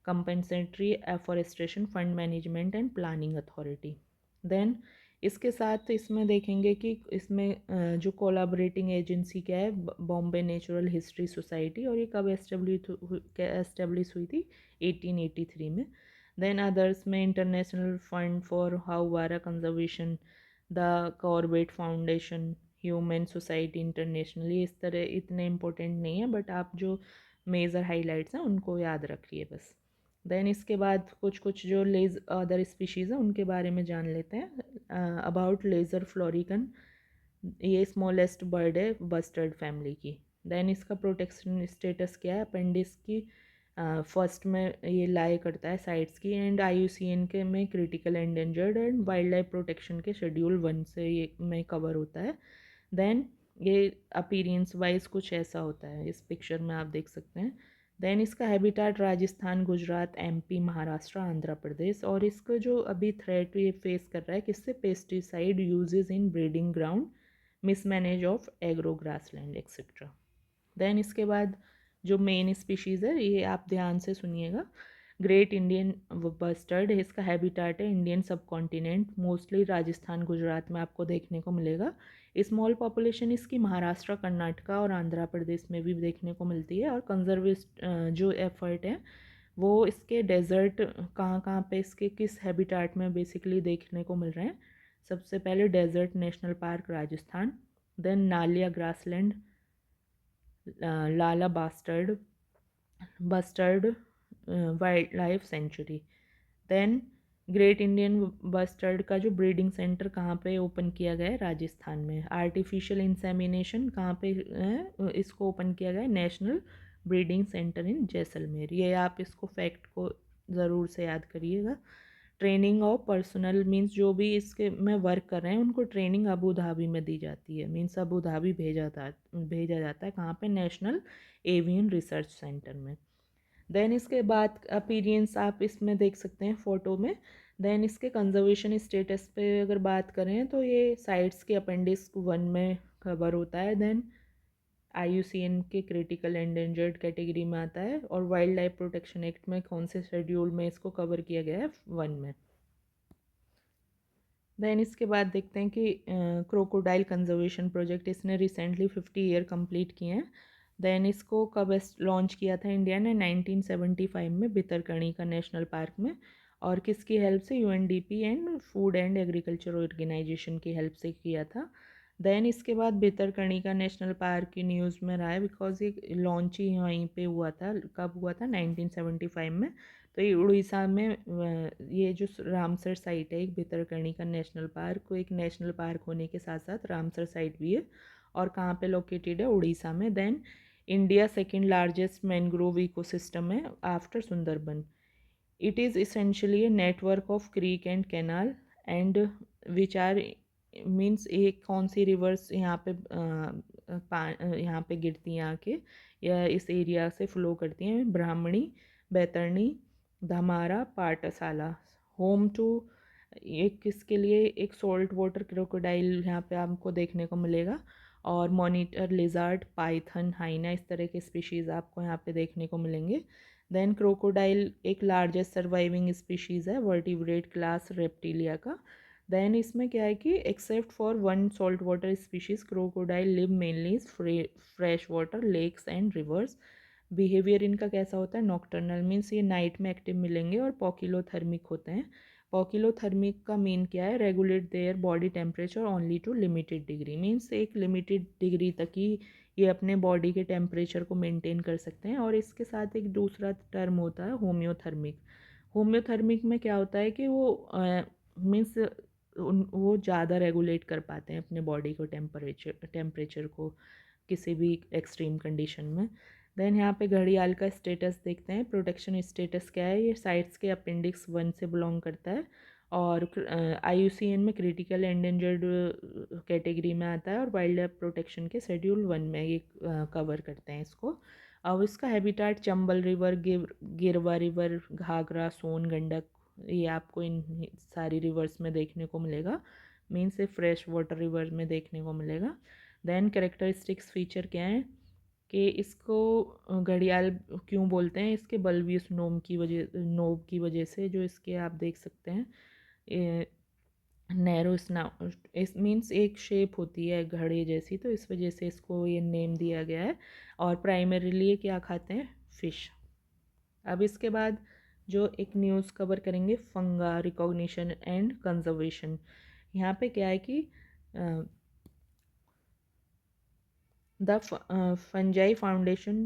compensatory afforestation fund management and planning authority. Then इसके साथ इसमें देखेंगे कि इसमें जो कोलाबरेटिंग एजेंसी क्या है, बॉम्बे नेचुरल हिस्ट्री सोसाइटी, और ये कब एस्टेब्लिश हुई थी, 1883 में। देन अदर्स में international fund for houbara conservation, the Corbett foundation, human society international. ये इस तरह इतने इम्पोर्टेंट नहीं है, बट आप जो मेजर हाइलाइट्स हैं उनको याद रखिए बस। देन इसके बाद कुछ कुछ जो अदर स्पीशीज़ हैं उनके बारे में जान लेते हैं। अबाउट लेज़र फ्लोरिकन, ये स्मॉलेस्ट बर्ड है बस्टर्ड फैमिली की। देन इसका प्रोटेक्शन स्टेटस क्या है, अपेंडिक्स की फर्स्ट में ये लाई करता है साइट्स की, एंड IUCN के में critical endangered and wild life protection के शेड्यूल 1 से ये में कवर होता है। देन ये अपीरियंस वाइज कुछ ऐसा होता है, इस पिक्चर में आप देख सकते हैं। देन इसका हैबिटाट राजस्थान, गुजरात, MP, महाराष्ट्र, आंध्र प्रदेश। और इसको जो अभी थ्रेट ये फेस कर रहा है किससे, pesticide uses in breeding ground, mismanage of agro grassland etcetera. Then इसके बाद जो मेन स्पीशीज़ है ये आप ध्यान से सुनिएगा, ग्रेट इंडियन बस्टर्ड इसका हैबिटाट है इंडियन सब कॉन्टिनेंट, मोस्टली राजस्थान गुजरात में आपको देखने को मिलेगा। स्मॉल पॉपुलेशन इसकी महाराष्ट्र, कर्नाटका और आंध्र प्रदेश में भी देखने को मिलती है। और कंजर्वेस्ट जो एफर्ट है वो इसके डेजर्ट कहाँ कहाँ पे इसके किस हैबिटाट में बेसिकली देखने को मिल रहे हैं। सबसे पहले desert national park Rajasthan, then Naliya grassland, Lala bustard wildlife sanctuary. Then great Indian bustard का जो ब्रीडिंग सेंटर कहाँ पे ओपन किया गया है, राजस्थान में। आर्टिफिशियल इंसेमिनेशन कहाँ पे है, इसको ओपन किया गया है, नेशनल ब्रीडिंग सेंटर इन जैसलमेर। ये आप इसको फैक्ट को ज़रूर से याद करिएगा। ट्रेनिंग ऑफ पर्सनल मीन्स जो भी इसके में वर्क कर रहे हैं उनको ट्रेनिंग अबू धाबी में दी जाती है, मीन्स अबू धाबी भेजा जाता है कहाँ पे, नेशनल एवियन रिसर्च सेंटर में। देन इसके बाद अपीरियंस आप इसमें देख सकते हैं फ़ोटो में। देन इसके कंजर्वेशन स्टेटस पे अगर बात करें तो ये साइट्स के अपेंडिक्स 1 में कवर होता है। देन IUCN के क्रिटिकल एंडेंजर्ड कैटेगरी में आता है। और वाइल्ड लाइफ प्रोटेक्शन एक्ट में कौन से शेड्यूल में इसको कवर किया गया है, 1 में। देन इसके बाद देखते हैं कि क्रोकोडाइल कंजर्वेशन प्रोजेक्ट इसने रिसेंटली 50 ईयर कंप्लीट किए हैं। देन इसको कब लॉन्च किया था इंडिया ने, 1975 में भितरकनिका नेशनल पार्क में। और किसकी हेल्प से, UNDP and food and agriculture organization की हेल्प से किया था। देन इसके बाद भितरकनिका नेशनल पार्क की न्यूज़ में रहा है बिकॉज ये लॉन्च ही वहीं पे हुआ था। कब हुआ था, 1975 में। तो ये उड़ीसा में ये जो रामसर साइट है, एक भितरकनिका नेशनल पार्क, को एक नेशनल पार्क होने के साथ साथ रामसर साइट भी है। और कहाँ पे लोकेटेड है, उड़ीसा में। Then India second largest mangrove ecosystem है after Sundarban. It is essentially a network of creek and canal and which are means एक कौन सी रिवर्स यहाँ पे यहाँ पे गिरती हैं आके या इस एरिया से फ्लो करती हैं, ब्राह्मणी, बैतरणी, धमारा, पाठशाला। होम टू एक किसके लिए, एक सोल्ट वाटर क्रोकोडाइल यहाँ पे आपको देखने को मिलेगा। और मॉनिटर लिजार्ड, पाइथन, हाइना, इस तरह के स्पीशीज़ आपको यहाँ पे देखने को मिलेंगे। देन क्रोकोडाइल एक लार्जेस्ट सर्वाइविंग स्पीशीज़ है वर्टिब्रेट क्लास रेप्टिलिया का। देन इसमें क्या है कि except for 1 salt water species crocodile live mainly fresh water lakes and rivers. Behaviour इनका कैसा होता है, नॉक्टर्नल मीन्स ये नाइट में एक्टिव मिलेंगे। और पॉकिलोथर्मिक होते हैं। पॉकिलोथर्मिक का मीन क्या है, regulate their body temperature only to limited degree, means एक लिमिटेड डिग्री तक ही ये अपने बॉडी के टेम्परेचर को मेंटेन कर सकते हैं। और इसके साथ एक दूसरा टर्म होता है होम्योथर्मिक। होम्योथर्मिक में क्या होता है कि वो मीन्स वो ज़्यादा रेगुलेट कर पाते हैं अपने बॉडी को टेम्परेचर को किसी भी एक्सट्रीम कंडीशन में। देन यहाँ पे घड़ियाल का स्टेटस देखते हैं, प्रोटेक्शन स्टेटस क्या है, ये साइट्स के अपेंडिक्स 1 से बिलोंग करता है। और IUCN में क्रिटिकल एंडेंजर्ड कैटेगरी में आता है। और वाइल्ड लाइफ प्रोटेक्शन के शेड्यूल 1 में ये कवर करते हैं इसको। अब इसका हैबिटाट चंबल रिवर, गिरवा रिवर, घाघरा, सोन, गंडक, ये आपको इन सारी रिवर्स में देखने को मिलेगा, मीन्स से फ्रेश वाटर रिवर में देखने को मिलेगा। देन कैरेक्टरिस्टिक्स फीचर क्या हैं कि इसको घड़ियाल क्यों बोलते हैं, इसके बल्बियस नोब की वजह से, जो इसके आप देख सकते हैं नैरो स्नाउट, इस मीन्स एक शेप होती है घड़े जैसी, तो इस वजह से इसको ये नेम दिया गया है। और प्राइमरीली ये क्या खाते हैं, फिश। अब इसके बाद जो एक न्यूज़ कवर करेंगे, फंगा रिकॉग्निशन एंड कंजर्वेशन। यहाँ पे क्या है कि The Fungi Foundation,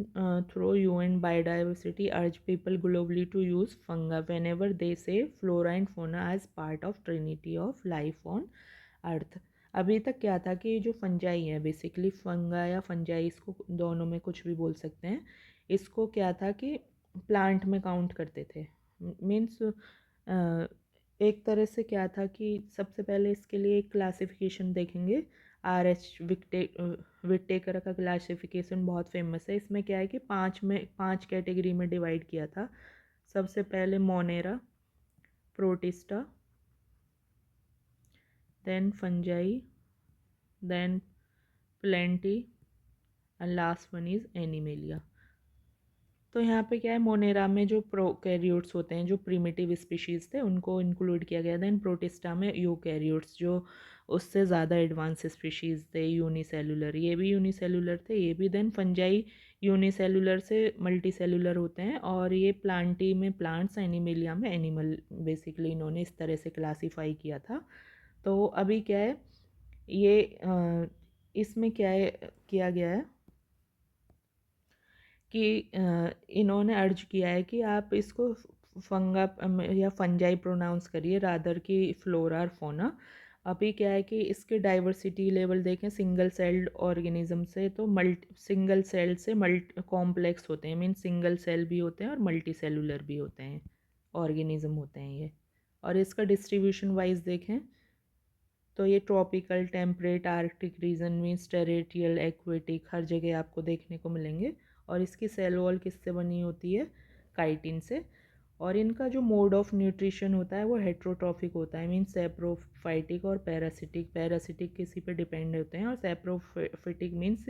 through UN Biodiversity, urge people globally to use fungi whenever they say flora and fauna as part of Trinity of life on Earth. अभी तक क्या था कि जो फंजाई है, बेसिकली फंगा या फंजाई, इसको दोनों में कुछ भी बोल सकते हैं। इसको क्या था कि प्लांट में काउंट करते थे, मीन्स एक तरह से क्या था कि सबसे पहले इसके लिए एक क्लासिफिकेशन देखेंगे। RH विटेकर का क्लासिफिकेशन बहुत फेमस है। इसमें क्या है कि 5 कैटेगरी में डिवाइड किया था। सबसे पहले monera, protista, then fungi, then plenty and last one is animalia. तो यहाँ पे क्या है, मोनेरा में जो प्रोकैरियोट्स होते हैं, जो प्रिमिटिव स्पीशीज़ थे, उनको इंक्लूड किया गया। देन प्रोटिस्टा में यूकैरियोट्स, जो उससे ज़्यादा एडवांस स्पीशीज़ थे, यूनिसेलुलर, ये भी यूनिसेलुलर थे, ये भी। देन फंजाई यूनिसेलुलर से मल्टीसेलुलर होते हैं, और ये प्लांटी में प्लांट्स, एनिमेलिया में एनिमल, बेसिकली इन्होंने इस तरह से क्लासीफाई किया था। तो अभी क्या है, ये इसमें क्या है, किया गया है कि इन्होंने अर्ज किया है कि आप इसको फंगा या फंजाई प्रोनाउंस करिए रादर कि फ्लोरा और फोना। अभी क्या है कि इसके डाइवर्सिटी लेवल देखें, सिंगल सेल्ड ऑर्गेनिज्म से तो सिंगल सेल से कॉम्प्लेक्स होते हैं, मीन सिंगल सेल भी होते हैं और मल्टी सेलुलर भी होते हैं, ऑर्गेनिज्म होते हैं ये। और इसका डिस्ट्रीब्यूशन वाइज देखें तो ये tropical, temperate, Arctic region, means terrestrial, aquatic, हर जगह आपको देखने को मिलेंगे। और इसकी सेल वॉल किससे बनी होती है, काइटिन से। और इनका जो मोड ऑफ न्यूट्रिशन होता है वो हेट्रोट्रॉफिक होता है, मीन्स सैप्रोफाइटिक और पैरासिटिक। पैरासिटिक किसी पे डिपेंड होते हैं, और सैप्रोफिटिक मीन्स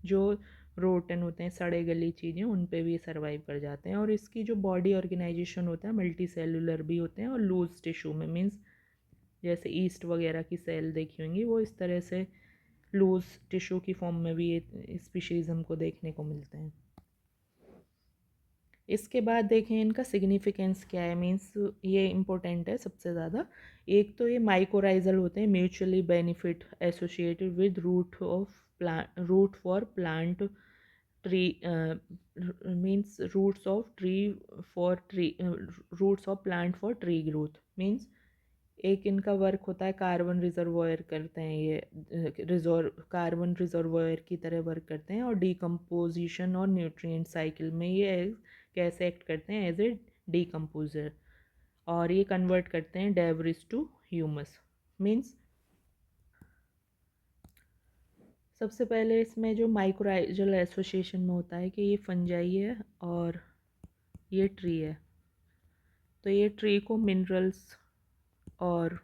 जो रोटन होते हैं, सड़े गली चीज़ें, उन पे भी ये सर्वाइव कर जाते हैं। और इसकी जो बॉडी ऑर्गेनाइजेशन होता है, मल्टी सेलुलर भी होते हैं और लूज टिश्यू में, मीन्स जैसे ईस्ट वगैरह की सेल देखी होंगी, वो इस तरह से लूज टिश्यू की फॉर्म में भी ये स्पीशीज़ हमको देखने को मिलते हैं। इसके बाद देखें इनका सिग्निफिकेंस क्या है, मीन्स ये इम्पोर्टेंट है सबसे ज़्यादा। एक तो ये माइकोराइजल होते हैं, mutually benefit associated with root for plant tree, means roots of plant for tree growth. Means एक इनका वर्क होता है, कार्बन रिजर्वोयर करते हैं ये, कार्बन रिजर्वोयर की तरह वर्क करते हैं। और डिकम्पोजिशन और न्यूट्रिएंट साइकिल में ये कैसे एक्ट करते हैं, एज ए डिकम्पोजर। और ये कन्वर्ट करते हैं डेब्रिस टू ह्यूमस। मीन्स सबसे पहले इसमें जो माइक्रोराइजल एसोसिएशन में होता है कि ये फंजाई है और ये ट्री है, तो ये ट्री को मिनरल्स और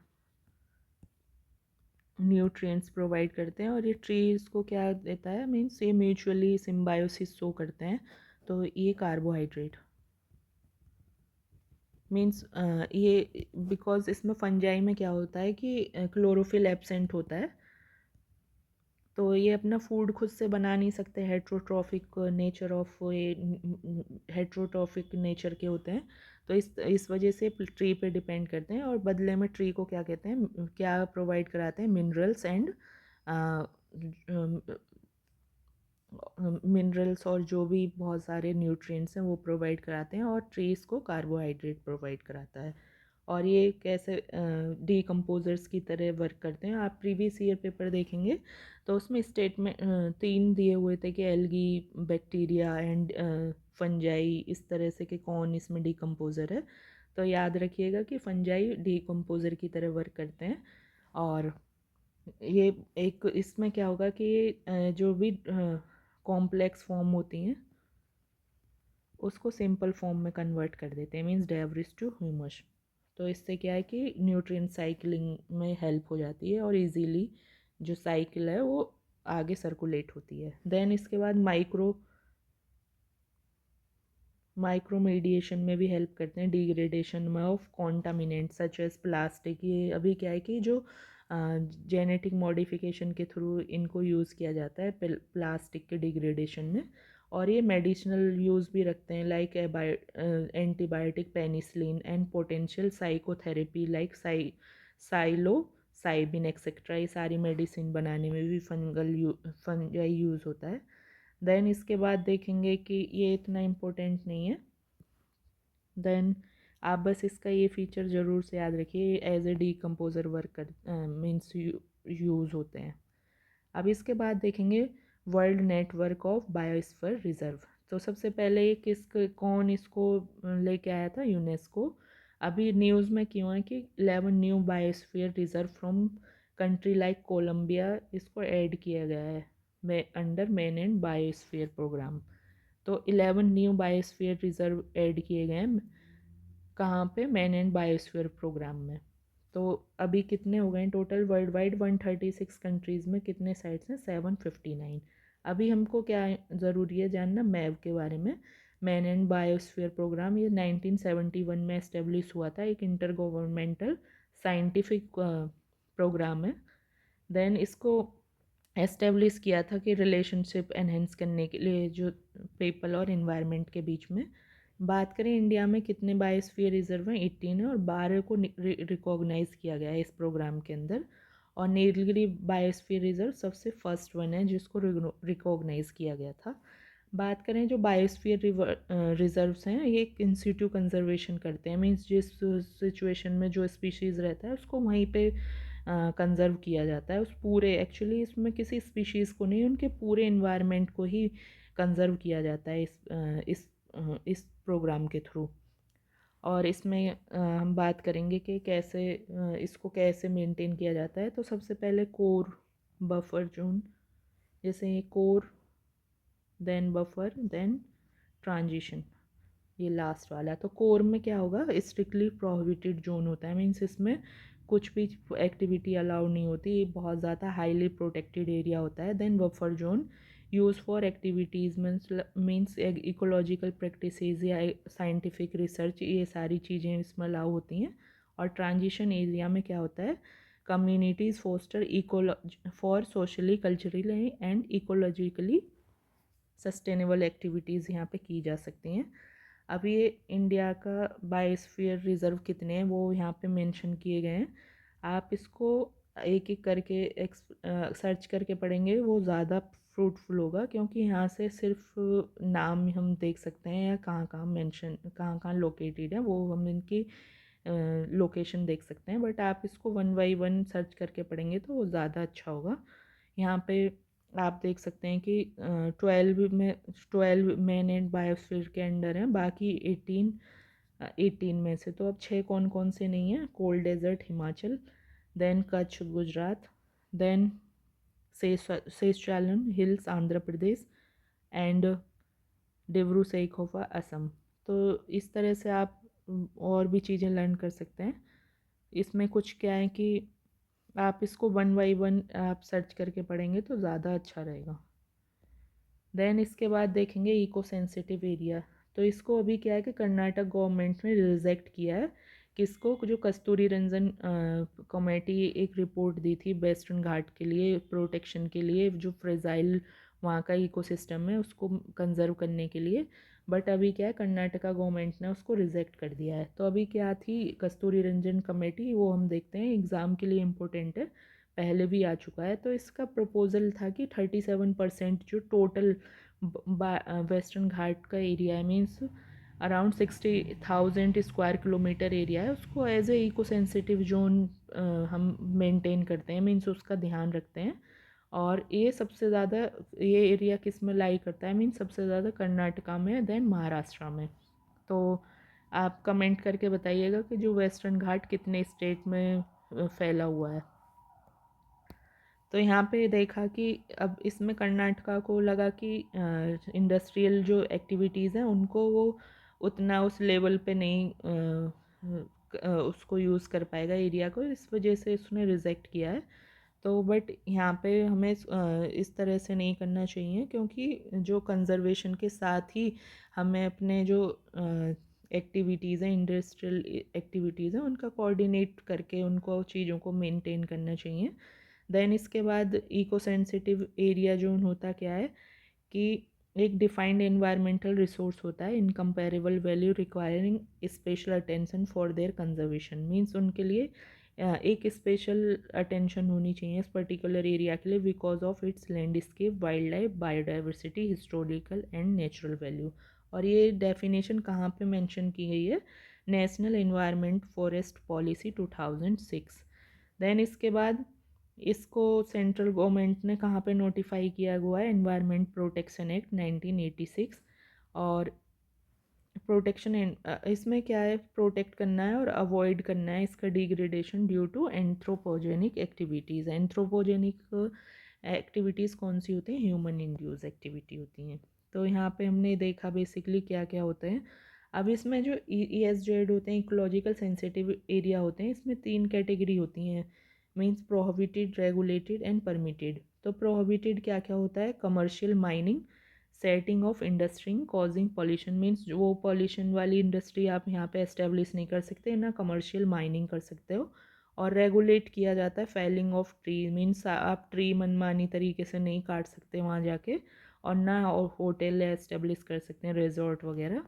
न्यूट्रिएंट्स प्रोवाइड करते हैं। और ये ट्रीज़ को क्या देता है, मीन्स ये म्यूचुअली सिम्बायोसिस शो करते हैं। तो ये कार्बोहाइड्रेट, मीन्स ये बिकॉज इसमें फंजाई में क्या होता है कि क्लोरोफिल एब्सेंट होता है, तो ये अपना फूड खुद से बना नहीं सकते, हेट्रोट्रॉफिक नेचर ऑफ ये, हेट्रोट्रॉफिक नेचर के होते हैं। तो इस वजह से ट्री पे डिपेंड करते हैं, और बदले में ट्री को क्या कहते हैं, क्या प्रोवाइड कराते हैं, मिनरल्स एंड मिनरल्स और जो भी बहुत सारे न्यूट्रिएंट्स हैं वो प्रोवाइड कराते हैं, और ट्रीज़ को कार्बोहाइड्रेट प्रोवाइड कराता है। और ये कैसे डीकम्पोजर्स की तरह वर्क करते हैं, आप प्रीवियस ईयर पेपर देखेंगे तो उसमें स्टेटमेंट 3 दिए हुए थे कि एल्गी, बैक्टीरिया एंड फंजाई, इस तरह से कि कौन इसमें डीकम्पोज़र है। तो याद रखिएगा कि फंजाई डीकम्पोज़र की तरह वर्क करते हैं। और ये एक इसमें क्या होगा कि जो भी कॉम्प्लेक्स फॉर्म होती हैं उसको सिंपल फॉर्म में कन्वर्ट कर देते हैं, मीन्स डेब्रिस टू ह्यूमस। तो इससे क्या है कि न्यूट्रिएंट साइकिलिंग में हेल्प हो जाती है, और इजीली जो साइकिल है वो आगे सर्कुलेट होती है। देन इसके बाद माइक्रोमीडिएशन में भी हेल्प करते हैं, डिग्रेडेशन में ऑफ कॉन्टामिनेंट सच एज प्लास्टिक। ये अभी क्या है कि जो जेनेटिक मॉडिफिकेशन के थ्रू इनको यूज़ किया जाता है प्लास्टिक के डिग्रेडेशन में। और ये मेडिसिनल यूज़ भी रखते हैं, like antibiotic, penicillin and potential psychotherapy like psilocybin etcetera. ये सारी मेडिसिन बनाने में भी फंजाई यूज़ होता है। देन इसके बाद देखेंगे कि ये इतना इम्पोर्टेंट नहीं है। देन आप बस इसका ये फीचर ज़रूर से याद रखिए, एज ए डीकम्पोज़र वर्क कर मीन्स यूज़ होते हैं। अब इसके बाद देखेंगे world network of biosphere reserve. तो सबसे पहले कौन इसको लेके आया था, यूनेस्को। अभी न्यूज़ में क्यों है कि 11 new biosphere reserve from country like Colombia, इसको ऐड किया गया है under man and biosphere programme. तो 11 न्यू बायोस्फीयर रिजर्व ऐड किए गए हैं, कहाँ पे, मैन एंड बायोस्फीयर प्रोग्राम में। तो अभी कितने हो गए टोटल वर्ल्ड वाइड, 136 कंट्रीज़ में कितने साइट्स हैं, 759। अभी हमको क्या ज़रूरी है जानना, मैव के बारे में। मैन एंड बायोस्फीयर प्रोग्राम, ये 1971 में एस्टेब्लिश हुआ था, एक इंटर गवर्नमेंटल साइंटिफिक प्रोग्राम है। देन इसको एस्टेब्लिश किया था कि रिलेशनशिप एनहेंस करने के लिए जो पीपल और इन्वायरमेंट के बीच में। बात करें इंडिया में कितने बायोस्फीयर रिजर्व हैं, 18 है, और 12 को रिकॉग्नाइज किया गया है इस प्रोग्राम के अंदर। और नीलगिरी बायोस्फीयर रिजर्व सबसे फर्स्ट वन है जिसको रिकॉग्नाइज किया गया था। बात करें जो बायोस्फीयर रिजर्व्स हैं, ये एक इंस्टीट्यूट कंजर्वेशन करते हैं, मीन्स जिस सिचुएशन में जो स्पीशीज़ रहता है उसको वहीं पे कंजर्व किया जाता है। उस पूरे, एक्चुअली इसमें किसी स्पीशीज़ को नहीं, उनके पूरे इन्वायरमेंट को ही कंजर्व किया जाता है इस प्रोग्राम के थ्रू। और इसमें हम बात करेंगे कि कैसे इसको कैसे मेंटेन किया जाता है। तो सबसे पहले कोर, बफर जोन, जैसे core, then buffer, then transition, ये लास्ट वाला। तो कोर में क्या होगा, स्ट्रिक्टली प्रोहिबिटेड जोन होता है, मीन्स इसमें कुछ भी एक्टिविटी अलाउड नहीं होती, ये बहुत ज़्यादा हाईली प्रोटेक्टेड एरिया होता है। Then buffer zone, use for activities means ecological practices या साइंटिफिक रिसर्च, ये सारी चीज़ें इसमें अलाउ होती हैं। और ट्रांजिशन एरिया में क्या होता है, communities foster ecology for socially, culturally and ecologically sustainable activities यहाँ पे की जा सकती हैं। अब ये इंडिया का बायोस्फीयर रिजर्व कितने हैं वो यहाँ पे मेंशन किए गए हैं। आप इसको एक एक करके सर्च करके पढ़ेंगे वो ज़्यादा फ्रूटफुल होगा, क्योंकि यहाँ से सिर्फ नाम हम देख सकते हैं या कहाँ कहाँ मेंशन, कहाँ कहाँ लोकेटेड है, वो हम इनकी लोकेशन देख सकते हैं। बट आप इसको वन बाई वन सर्च करके पढ़ेंगे तो वो ज़्यादा अच्छा होगा। यहाँ पे आप देख सकते हैं कि 12 मैन एंड बायोस्फीयर के अंडर हैं, बाकी 18 में से तो अब 6 कौन कौन से नहीं हैं, cold desert Himachal, then Kutch Gujarat, then Seshachalam hills Andhra Pradesh, and Dibru Saikhowa Assam. तो इस तरह से आप और भी चीज़ें लर्न कर सकते हैं। इसमें कुछ क्या है कि आप इसको वन बाई वन आप सर्च करके पढ़ेंगे तो ज़्यादा अच्छा रहेगा। देन इसके बाद देखेंगे इको सेंसिटिव एरिया। तो इसको अभी क्या है कि कर्नाटक गवर्नमेंट ने रिजेक्ट किया है, किसको, जो कस्तूरी रंजन कमेटी एक रिपोर्ट दी थी वेस्टर्न घाट के लिए प्रोटेक्शन के लिए, जो फ्रेजाइल वहाँ का इकोसिस्टम है उसको कंजर्व करने के लिए। बट अभी क्या है, कर्नाटका गवर्नमेंट ने उसको रिजेक्ट कर दिया है। तो अभी क्या थी कस्तूरी रंजन कमेटी, वो हम देखते हैं, एग्ज़ाम के लिए इम्पोर्टेंट है, पहले भी आ चुका है। तो इसका प्रपोजल था कि 37% जो टोटल वेस्टर्न घाट का एरिया है, means around 60,000 square kilometre area है, उसको as a eco sensitive zone हम मेंटेन करते हैं, मीन्स उसका ध्यान रखते हैं। और ये सबसे ज़्यादा, ये एरिया किस में लाई करता है, मीन्स सबसे ज़्यादा कर्नाटका में, देन महाराष्ट्र में। तो आप कमेंट करके बताइएगा कि जो वेस्टर्न घाट कितने स्टेट में फैला हुआ है। तो यहाँ पे देखा कि अब इसमें कर्नाटका को लगा कि इंडस्ट्रियल जो एक्टिविटीज़ हैं उनको वो उतना उस लेवल पे नहीं उसको यूज़ कर पाएगा एरिया को, इस वजह से उसने रिजेक्ट किया है। तो बट यहाँ पे हमें इस तरह से नहीं करना चाहिए, क्योंकि जो कंजर्वेशन के साथ ही हमें अपने जो एक्टिविटीज़ हैं, इंडस्ट्रियल एक्टिविटीज़ हैं, उनका कोऑर्डिनेट करके उनको चीज़ों को मेंटेन करना चाहिए। देन इसके बाद इको सेंसिटिव एरिया जोन होता क्या है कि एक डिफाइंड एनवायरमेंटल रिसोर्स होता है, incomparable value requiring special attention for their conservation, means उनके लिए एक स्पेशल अटेंशन होनी चाहिए इस पर्टिकुलर एरिया के लिए, because of its landscape, wild life, biodiversity, historical and natural value. और ये डेफिनेशन कहाँ पे मेंशन की गई है, national environment forest policy 2006। Then इसके बाद इसको सेंट्रल गवर्नमेंट ने कहाँ पे नोटिफाई किया हुआ है, एनवायरनमेंट प्रोटेक्शन एक्ट 1986। और प्रोटेक्शन इसमें क्या है, प्रोटेक्ट करना है और अवॉइड करना है इसका degradation due to anthropogenic activities. Anthropogenic activities कौन सी होती हैं, ह्यूमन इंड्यूस एक्टिविटी होती हैं। तो यहाँ पे हमने देखा बेसिकली क्या क्या होते हैं। अब इसमें जो ESZ होते हैं, इकोलॉजिकल सेंसिटिव एरिया होते हैं, इसमें 3 कैटेगरी होती हैं, means prohibited, regulated and permitted. तो प्रोहिबिटेड क्या क्या होता है, commercial mining, setting of industry causing pollution means वो पॉल्यूशन वाली इंडस्ट्री आप यहाँ पे एस्टेब्लिश नहीं कर सकते, ना कमर्शियल माइनिंग कर सकते हो। और रेगुलेट किया जाता है फेलिंग ऑफ ट्री मीन्स आप ट्री मनमानी तरीके से नहीं काट सकते वहाँ जाके, और ना होटल एस्टेब्लिश कर सकते हैं, रिजॉर्ट वगैरह।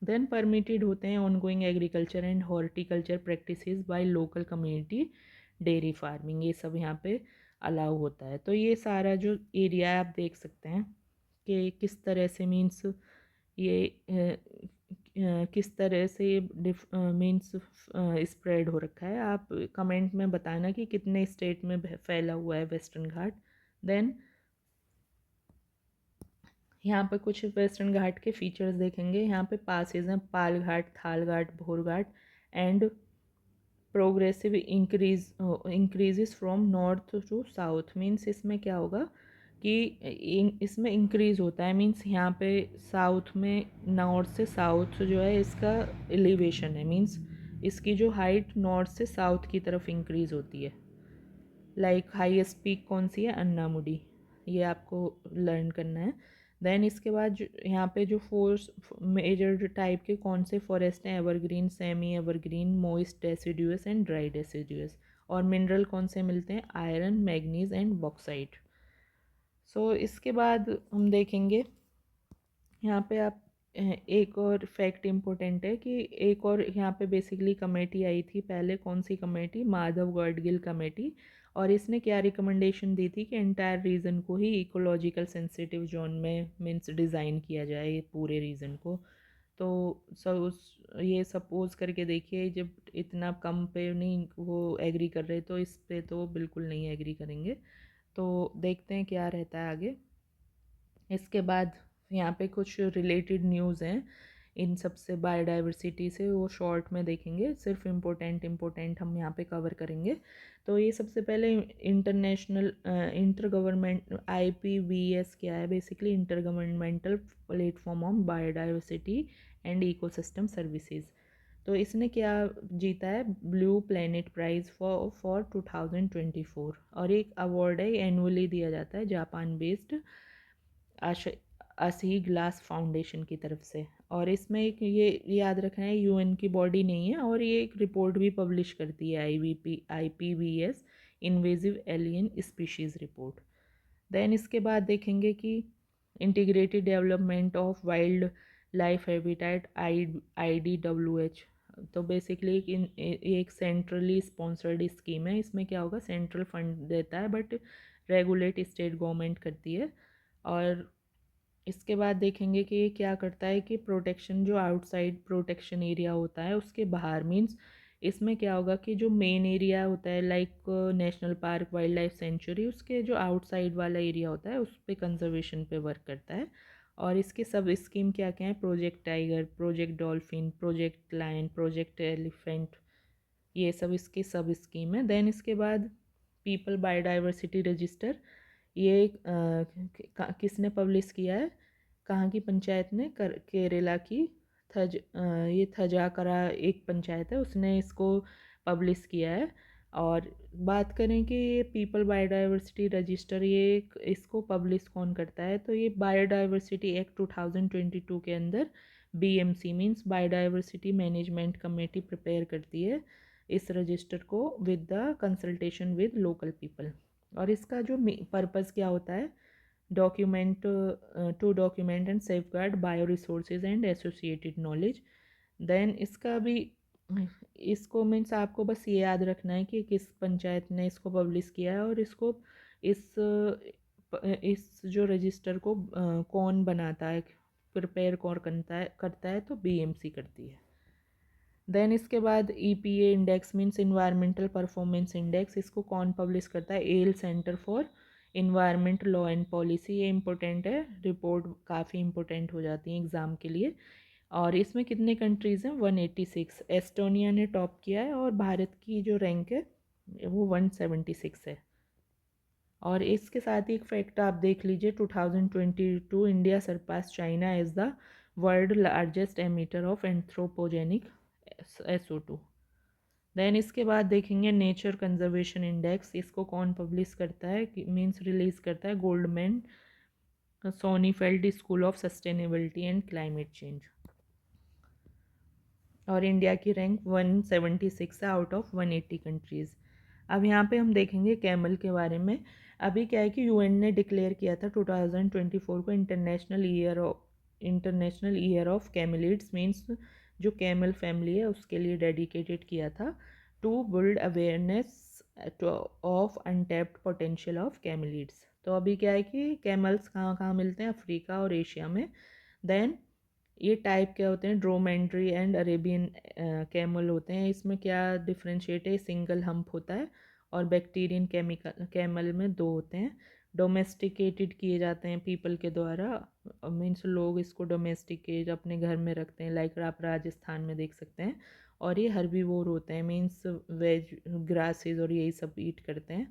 देन परमिटेड होते हैं ongoing agriculture and horticulture practices by local community, dairy farming, ये सब यहाँ पे अलाउ होता है। तो ये सारा जो एरिया है आप देख सकते हैं कि किस तरह से मीन्स ये किस तरह से मीन्स स्प्रेड हो रखा है। आप कमेंट में बताना कि कितने स्टेट में फैला हुआ है वेस्टर्न घाट। देन यहाँ पे कुछ वेस्टर्न घाट के फीचर्स देखेंगे। यहाँ पे पासेज हैं पाल घाट, Thal Ghat, Bhor Ghat and progressive increases from north to south means इसमें क्या होगा कि इसमें इंक्रीज़ होता है मीन्स यहाँ पे साउथ में नॉर्थ से साउथ जो है इसका एलिवेशन है मीन्स इसकी जो हाइट नॉर्थ से साउथ की तरफ इंक्रीज़ होती है। लाइक हाईएस्ट पीक कौन सी है, अन्नामुडी, ये आपको लर्न करना है। देन इसके बाद यहाँ पे जो फोर्स मेजर टाइप के कौन से फॉरेस्ट हैं, evergreen, semi evergreen, moist deciduous and dry deciduous. और मिनरल कौन से मिलते हैं, आयरन, मैग्नीज एंड बॉक्साइट। सो इसके बाद हम देखेंगे यहाँ पे आप एक और फैक्ट इम्पोर्टेंट है कि एक और यहाँ पे बेसिकली कमेटी आई थी पहले, कौन सी कमेटी, माधव गाडगिल कमेटी। और इसने क्या रिकमेंडेशन दी थी कि एंटायर रीजन को ही इकोलॉजिकल सेंसिटिव जोन में मीन्स डिज़ाइन किया जाए ये पूरे रीजन को। तो सब उस ये सपोज करके देखिए जब इतना कम पे नहीं वो एग्री कर रहे तो इस पे तो बिल्कुल नहीं एग्री करेंगे। तो देखते हैं क्या रहता है आगे। इसके बाद यहाँ पे कुछ रिलेटेड न्यूज़ हैं इन सब से, बायोडाइवर्सिटी से, वो शॉर्ट में देखेंगे, सिर्फ इम्पोर्टेंट हम यहाँ पे कवर करेंगे। तो ये सबसे पहले इंटरनेशनल इंटर गवर्नमेंट IPBES क्या है, basically inter governmental platform on biodiversity and ecosystem services. तो इसने क्या जीता है, ब्लू प्लेनेट प्राइज़ फॉर 2024। और एक अवार्ड है एनुअली दिया जाता है जापान बेस्ड असी ग्लास फाउंडेशन की तरफ से। और इसमें एक ये याद रखना है UN की बॉडी नहीं है, और ये एक रिपोर्ट भी पब्लिश करती है IPBES invasive alien species report. Then इसके बाद देखेंगे कि integrated development of wild life habitat IDWH। तो बेसिकली एक सेंट्रली स्पॉन्सर्ड स्कीम है। इसमें क्या होगा, सेंट्रल फंड देता है बट रेगुलेट स्टेट गवर्नमेंट करती है। और इसके बाद देखेंगे कि ये क्या करता है कि प्रोटेक्शन, जो आउटसाइड प्रोटेक्शन एरिया होता है उसके बाहर मीन्स इसमें क्या होगा कि जो मेन एरिया होता है like national park, wild life sanctuary, उसके जो आउटसाइड वाला एरिया होता है उस पर कंजर्वेशन पे वर्क करता है। और इसके सब स्कीम क्या क्या है, project tiger, project dolphin, project lion, project elephant, ये सब इसकी सब स्कीम है। देन इसके बाद पीपल बायोडाइवर्सिटी रजिस्टर, ये किसने पब्लिश किया है, कहाँ की पंचायत ने, केरला की ये थजाकरा एक पंचायत है उसने इसको पब्लिश किया है। और बात करें कि ये पीपल बायोडाइवर्सिटी रजिस्टर ये इसको पब्लिश कौन करता है, तो ये बायोडाइवर्सिटी एक्ट 2022 के अंदर BMC means biodiversity management committee prepare करती है इस रजिस्टर को with the consultation with local people. और इसका जो पर्पज़ क्या होता है, document to document and safe guard bio resources and associated knowledge. Then इसका भी इसको मीन्स आपको बस ये याद रखना है कि किस पंचायत ने इसको पब्लिश किया है, और इसको इस जो रजिस्टर को कौन बनाता है, प्रिपेयर कौन करता है तो BMC करती है। देन इसके बाद EPA index means environmental performance index, इसको कौन पब्लिश करता है, L centre for environment law and policy. ये इंपॉर्टेंट है, रिपोर्ट काफ़ी इंपॉर्टेंट हो जाती है एग्ज़ाम के लिए। और इसमें कितने कंट्रीज़ हैं, 186। एस्टोनिया ने टॉप किया है और भारत की जो रैंक है वो 176 है। और इसके साथ ही एक फैक्ट आप देख लीजिए, 2022 India surpass China as the world largest emitter of anthropogenic SO2। Then इसके बाद देखेंगे नेचर कंजर्वेशन इंडेक्स, इसको कौन पब्लिश करता है, मीन्स रिलीज़ करता है, Goldman Sonnenfeld school of sustainability and climate change. और इंडिया की रैंक 176 है आउट ऑफ 180 कंट्रीज़। अब यहाँ पे हम देखेंगे कैमल के बारे में। अभी क्या है कि यूएन ने डिक्लेयर किया था 2024 को international year of camelids, means जो कैमल फैमिली है उसके लिए डेडिकेटेड किया था, to build awareness of untapped potential of camelids. तो अभी क्या है कि कैमल्स कहाँ कहाँ मिलते हैं, अफ्रीका और एशिया में। देन ये टाइप क्या होते हैं, ड्रोमेंड्री एंड अरेबियन कैमल होते हैं। इसमें क्या डिफ्रेंशिएट है, सिंगल हम्प होता है, और बैक्टीरियन केमिकल कैमल में दो होते हैं। डोमेस्टिकेटेड किए जाते हैं पीपल के द्वारा, मीन्स लोग इसको डोमेस्टिकेट अपने घर में रखते हैं, लाइक आप राजस्थान में देख सकते हैं। और ये हर्बीवोर होते हैं, मीन्स वेज ग्रासेस और यही सब ईट करते हैं।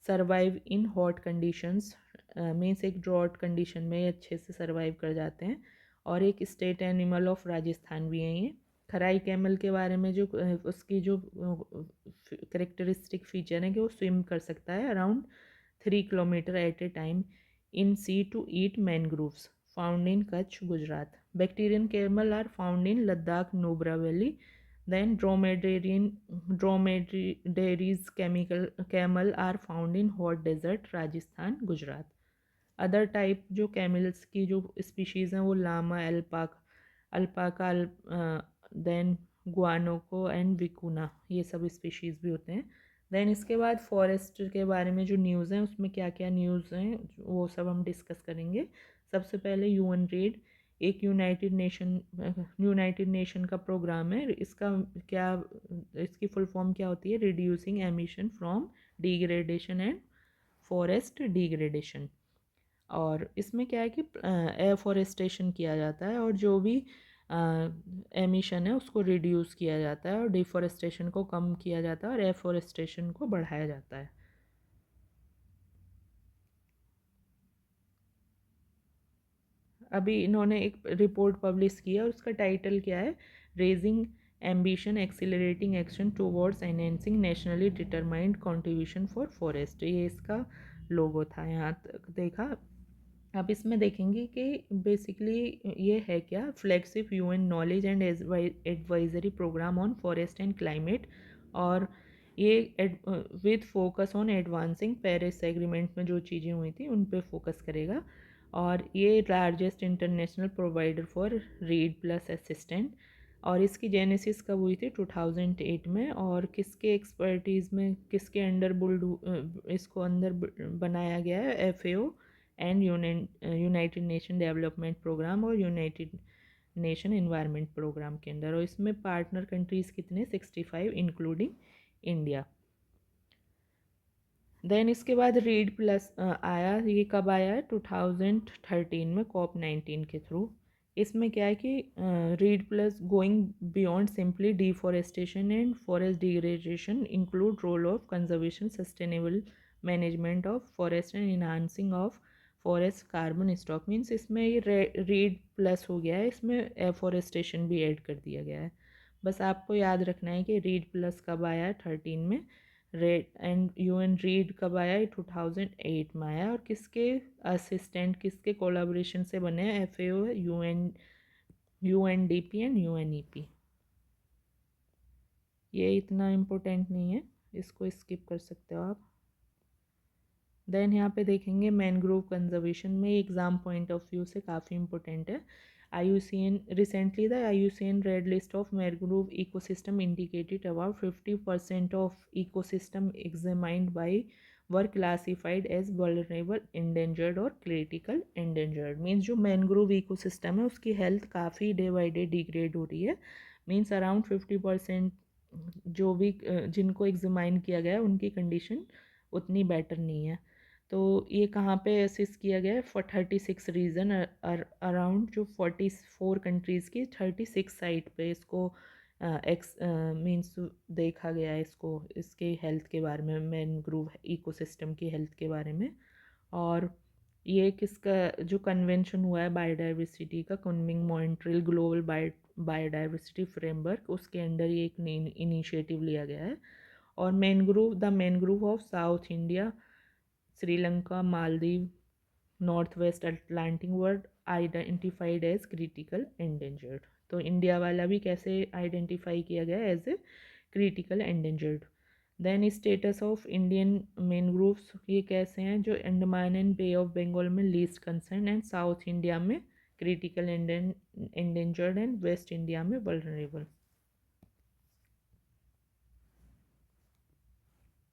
Survive in hot conditions, means एक ड्रॉट कंडीशन में ये अच्छे से सर्वाइव कर जाते हैं। और एक स्टेट एनिमल ऑफ राजस्थान भी है ये। खराई कैमल के बारे में जो उसकी जो करेक्टरिस्टिक फीचर है कि वो स्विम कर सकता है around 3 kilometre at a time in sea to eat mangroves, found in Kutch Gujarat. Bactrian camel are found in Ladakh Nubra valley. Then dromedaries chemical camel are found in hot desert Rajasthan Gujarat. Other type जो कैमल्स की जो स्पीशीज़ हैं वो llama, alpaca, then guanaco and vicuna, ये सब स्पीशीज़ भी होते हैं। देन इसके बाद फॉरेस्ट के बारे में जो न्यूज़ हैं उसमें क्या क्या न्यूज़ हैं वो सब हम डिस्कस करेंगे। सबसे पहले यूएन रीड एक यूनाइटेड नेशन का प्रोग्राम है। इसका क्या, इसकी फुल फॉर्म क्या होती है, reducing emission from degradation and forest degradation. और इसमें क्या है कि एफॉरेस्टेशन किया जाता है और जो भी एमिशन है उसको रिड्यूस किया जाता है, और डिफॉरेस्टेशन को कम किया जाता है और एफॉरेस्टेशन को बढ़ाया जाता है। अभी इन्होंने एक रिपोर्ट पब्लिश किया और उसका टाइटल क्या है, raising ambition accelerating action towards enhancing nationally determined contribution for forest, ये इसका लोगो था। यहाँ तक देखा। आप इसमें देखेंगे कि बेसिकली ये है क्या, flagship UN knowledge and advisory programme on forest and climate. और ये with focus on advancing Paris agreement में जो चीज़ें हुई थी उन पे फोकस करेगा। और ये largest international provider for read plus assistant. और इसकी जेनेसिस कब हुई थी, 2008 में। और किसके एक्सपर्टीज़ में, किसके अंडर इसको अंदर बनाया गया है, FAO and United Nation development programme और यूनाइटेड नेशन एनवायरनमेंट प्रोग्राम के अंदर। और इसमें पार्टनर कंट्रीज़ कितने, 65 इंक्लूडिंग इंडिया। देन इसके बाद रीड प्लस आया, ये कब आया है, 2013 में COP19 के थ्रू। इसमें क्या है कि REDD plus going beyond simply deforestation and forest degradation include role of conservation, sustainable management of forest and enhancing of forest carbon stock. Means इसमें ये रीड प्लस हो गया है, इसमें एफॉरेस्टेशन भी ऐड कर दिया गया है। बस आपको याद रखना है कि रीड प्लस कब आया है, 13 में। रेड एंड यूएन रीड कब आया है, 2008 में आया। और किसके असिस्टेंट, किसके कोलाब्रेशन से बने हैं, एफएओ, यूएनडीपी एंड यूएनईपी। ये इतना इम्पोर्टेंट नहीं है, इसको स्किप कर सकते हो आप। देन यहाँ पे देखेंगे मैनग्रोव कंजर्वेशन में, एग्जाम पॉइंट ऑफ व्यू से काफ़ी इंपॉर्टेंट है। IUCN recently the IUCN red list of mangrove ecosystem indicated about 50% of ecosystem examined by were classified as vulnerable, endangered और critical endangered। मीन्स जो मैनग्रोव इकोसिस्टम है उसकी हेल्थ काफ़ी डे बाई डे डिग्रेड हो रही है। मीन्स अराउंड 50% जो भी जिनको एग्जामाइन किया गया है उनकी कंडीशन उतनी बेटर नहीं है। तो ये कहाँ पे असिस्ट किया गया है, 36 रीजन अराउंड, जो 44 कंट्रीज़ की 36 साइट पे इसको एक्स मीन्स देखा गया है, इसको इसके हेल्थ के बारे में, मैनग्रोव इकोसिस्टम की हेल्थ के बारे में। और ये किसका जो कन्वेंशन हुआ है बायोडाइवर्सिटी का, Kunming Montreal global biodiversity framework, उसके अंडर ये एक इनिशिएटिव लिया गया है। और mangrove of south India, Sri Lanka, Maldives, north west Atlantic world identified as critical endangered. तो इंडिया वाला भी कैसे आइडेंटिफाई किया गया as a critical endangered. Then status of Indian mangroves ये कैसे हैं, जो Andaman and bay of Bengal में least concern and south India में critical endangered and west India में वल्नरेबल।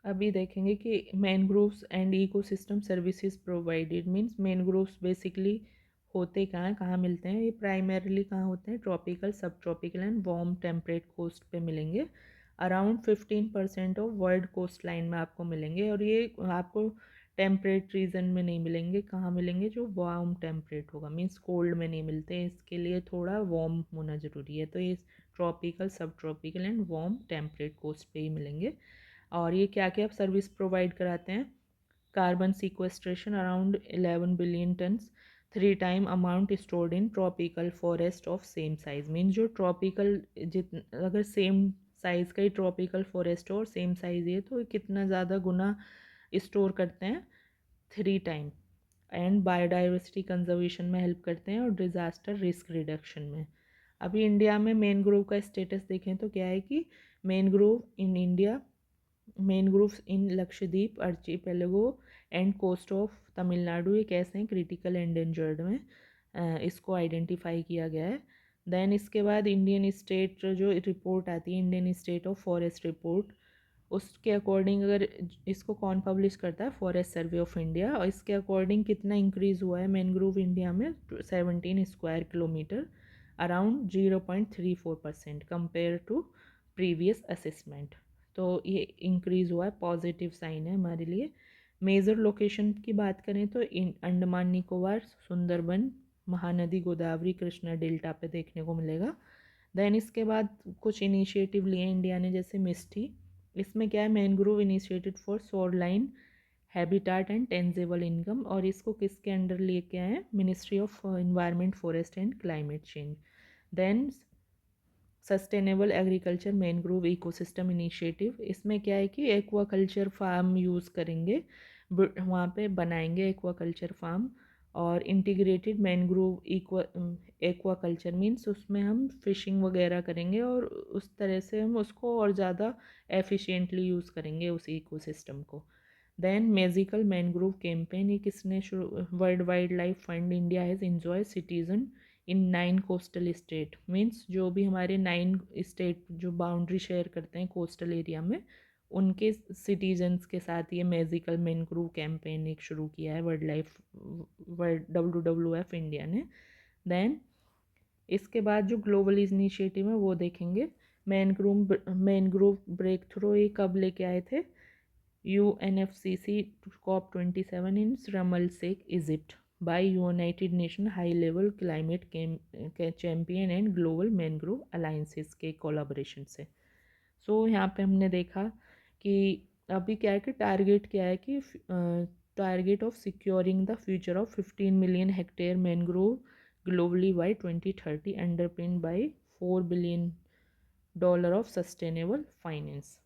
अभी देखेंगे कि mangroves and ecosystem services provided means mangroves basically होते कहाँ मिलते हैं, ये प्राइमरीली कहाँ होते हैं, ट्रॉपिकल सब tropical and warm temperate coast पे मिलेंगे। Around 15% of world coastline में आपको मिलेंगे, और ये आपको टेम्परेट रीजन में नहीं मिलेंगे, कहाँ मिलेंगे, जो वार्म टेम्परेट होगा मीन्स कोल्ड में नहीं मिलते, इसके लिए थोड़ा वार्म होना ज़रूरी है। तो ये ट्रॉपिकल सब tropical and warm temperate coast पे ही मिलेंगे। और ये क्या क्या सर्विस प्रोवाइड कराते हैं, carbon sequestration around 11 billion turns, 3 time amount stored in tropical forest of same size means जो ट्रॉपिकल जित अगर सेम साइज़ का ही ट्रॉपिकल फॉरेस्ट हो और सेम साइज़ है तो कितना ज़्यादा गुना स्टोर करते हैं, 3 टाइम। एंड बायोडाइवर्सिटी कंजर्वेशन में हेल्प करते हैं और डिज़ास्टर रिस्क रिडक्शन में। अभी इंडिया में मैनग्रोव का स्टेटस देखें तो क्या है कि mangrove in India, mangroves in Lakshadweep archipelago and coast of Tamil Nadu ये कैसे हैं, क्रिटिकल एंडेंजर्ड में इसको आइडेंटिफाई किया गया है। देन इसके बाद इंडियन स्टेट जो रिपोर्ट आती है, Indian state of forest report, उसके अकॉर्डिंग अगर इसको कौन पब्लिश करता है, फॉरेस्ट सर्वे ऑफ इंडिया, और इसके अकॉर्डिंग कितना इंक्रीज़ हुआ है मैनग्रोव इंडिया में, 17 square kilometre, around 0.34% compare to previous assessment. तो ये इंक्रीज़ हुआ है, पॉजिटिव साइन है हमारे लिए। मेजर लोकेशन की बात करें तो अंडमान निकोबार, सुंदरबन, महानदी गोदावरी कृष्णा डेल्टा पे देखने को मिलेगा। देन इसके बाद कुछ इनिशिएटिव लिए इंडिया ने, जैसे मिस्टी, इसमें क्या है, mangrove initiated for shoreline habitat and tangible income, और इसको किसके अंडर लेके आए हैं, ministry of environment forest and climate change. Then sustainable agriculture mangrove ecosystem initiative, इसमें क्या है कि एक्वाकल्चर फार्म यूज़ करेंगे, वहाँ पे बनाएंगे एक्वाकल्चर फार्म, और इंटीग्रेटेड मैनग्रोव एक्वाकल्चर मीन्स उसमें हम फिशिंग वगैरह करेंगे और उस तरह से हम उसको और ज़्यादा एफिशिएंटली यूज़ करेंगे उस इकोसिस्टम को। देन मैजिकल मैनग्रोव कैंपेन, ये किसने शुरू, world wild life fund India has enjoy citizen in 9 coastal state means जो भी हमारे 9 स्टेट जो बाउंड्री शेयर करते हैं कोस्टल एरिया में, उनके सिटीजन्स के साथ ये मैजिकल मैनग्रोव कैंपेन एक शुरू किया है वर्ल्ड WWF इंडिया ने। देन इसके बाद जो ग्लोबल इनिशिएटिव है वो देखेंगे, मैनग्रोव ब्रेक थ्रू, ये कब लेके आए थे, UNFCC COP27 in Sharm el Sheikh Egypt by united nation high level climate champion and global mangrove alliances के कोलाबोरेशन से। सो यहाँ पे हमने देखा कि अभी क्या है कि टारगेट क्या है कि target of securing the future of 15 million hectare mangrove globally by 2030 underpin by $4 billion of sustainable finance.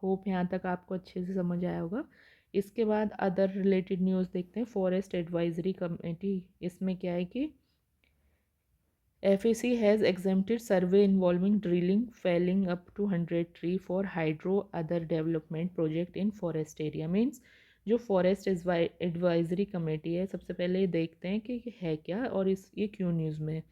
Hope यहाँ तक आपको अच्छे से समझ आया होगा। इसके बाद अदर रिलेटेड न्यूज़ देखते हैं। फॉरेस्ट एडवाइजरी कमेटी, इसमें क्या है कि FAC has exempted survey involving drilling, felling up to 100 tree for hydro other development project in forest area means जो फॉरेस्ट एडवाइजरी कमेटी है, सबसे पहले देखते हैं कि है क्या और इस ये क्यों न्यूज़ में है।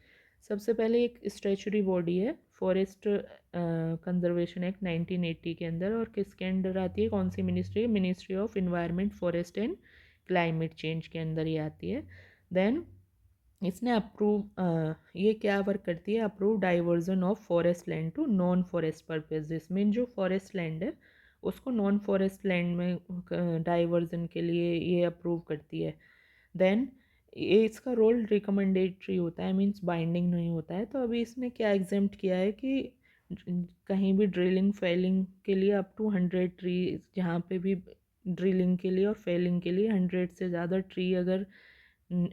सबसे पहले एक स्टैचुरी बॉडी है फॉरेस्ट कंजर्वेशन एक्ट 1980 के अंदर, और किसके अंडर आती है, कौन सी ministry, ministry of environment forest and climate change के अंदर ये आती है। देन इसने अप्रूव ये क्या वर्क करती है, approve diversion of forest land to non forest purposes mean जो फॉरेस्ट लैंड है उसको नॉन फॉरेस्ट लैंड में डाइवर्जन के लिए ये अप्रूव करती है। देन ये इसका रोल रिकमेंडेटरी होता है मीन्स बाइंडिंग नहीं होता है। तो अभी इसने क्या एग्जेम्प्ट किया है कि कहीं भी ड्रिलिंग फेलिंग के लिए अप टू 100 ट्री, जहाँ पे भी ड्रिलिंग के लिए और फेलिंग के लिए 100 से ज़्यादा ट्री अगर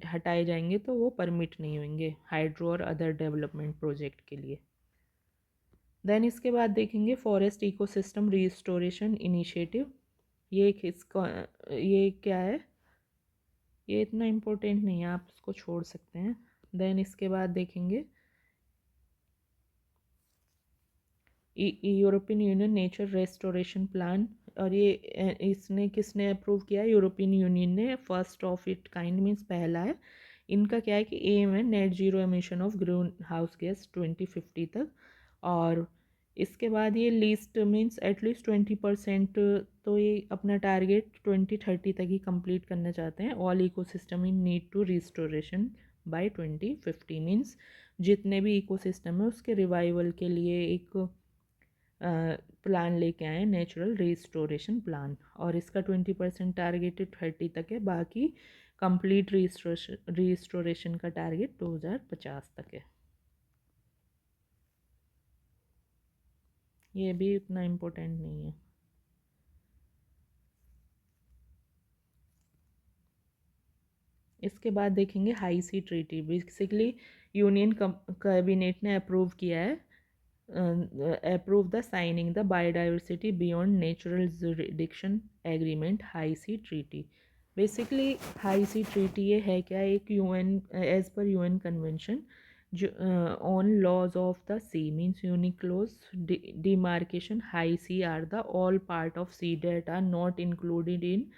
हटाए जाएंगे तो वो परमिट नहीं होंगे हाइड्रो और अदर डेवलपमेंट प्रोजेक्ट के लिए। देन इसके बाद देखेंगे फॉरेस्ट इकोसिस्टम रिस्टोरेशन इनिशिएटिव, ये इसका ये क्या है, ये इतना इम्पोर्टेंट नहीं है, आप इसको छोड़ सकते हैं। देन इसके बाद देखेंगे European union nature restoration plan. और ये इसने किसने अप्रूव किया है? यूरोपियन यूनियन ने, first of it kind means पहला है। इनका क्या है कि एम है net zero emission of green house gas 2050 तक। और इसके बाद ये लीस्ट मीन्स एटलीस्ट 20%, तो ये अपना टारगेट 2030 तक ही कंप्लीट करना चाहते हैं। All ecosystem in need to restoration by 2050 means जितने भी इकोसिस्टम है उसके रिवाइवल के लिए एक प्लान लेके आए, नेचुरल रिस्टोरेशन प्लान। और इसका 20% टारगेटेड 30 तक है, बाकी कंप्लीट रिस्टोरेशन का टारगेट 2050 तक है। ये भी उतना इम्पोर्टेंट नहीं है। इसके बाद देखेंगे high sea treaty. Basically union cabinet ने अप्रूव किया है, approve the signing the biodiversity beyond natural jurisdiction agreement high sea treaty। Basically high sea treaty ये है क्या? एक यूएन, एज पर यूएन कन्वेंशन जो on laws of the sea means UNCLOS demarcation high sea are the all part of sea that are not included in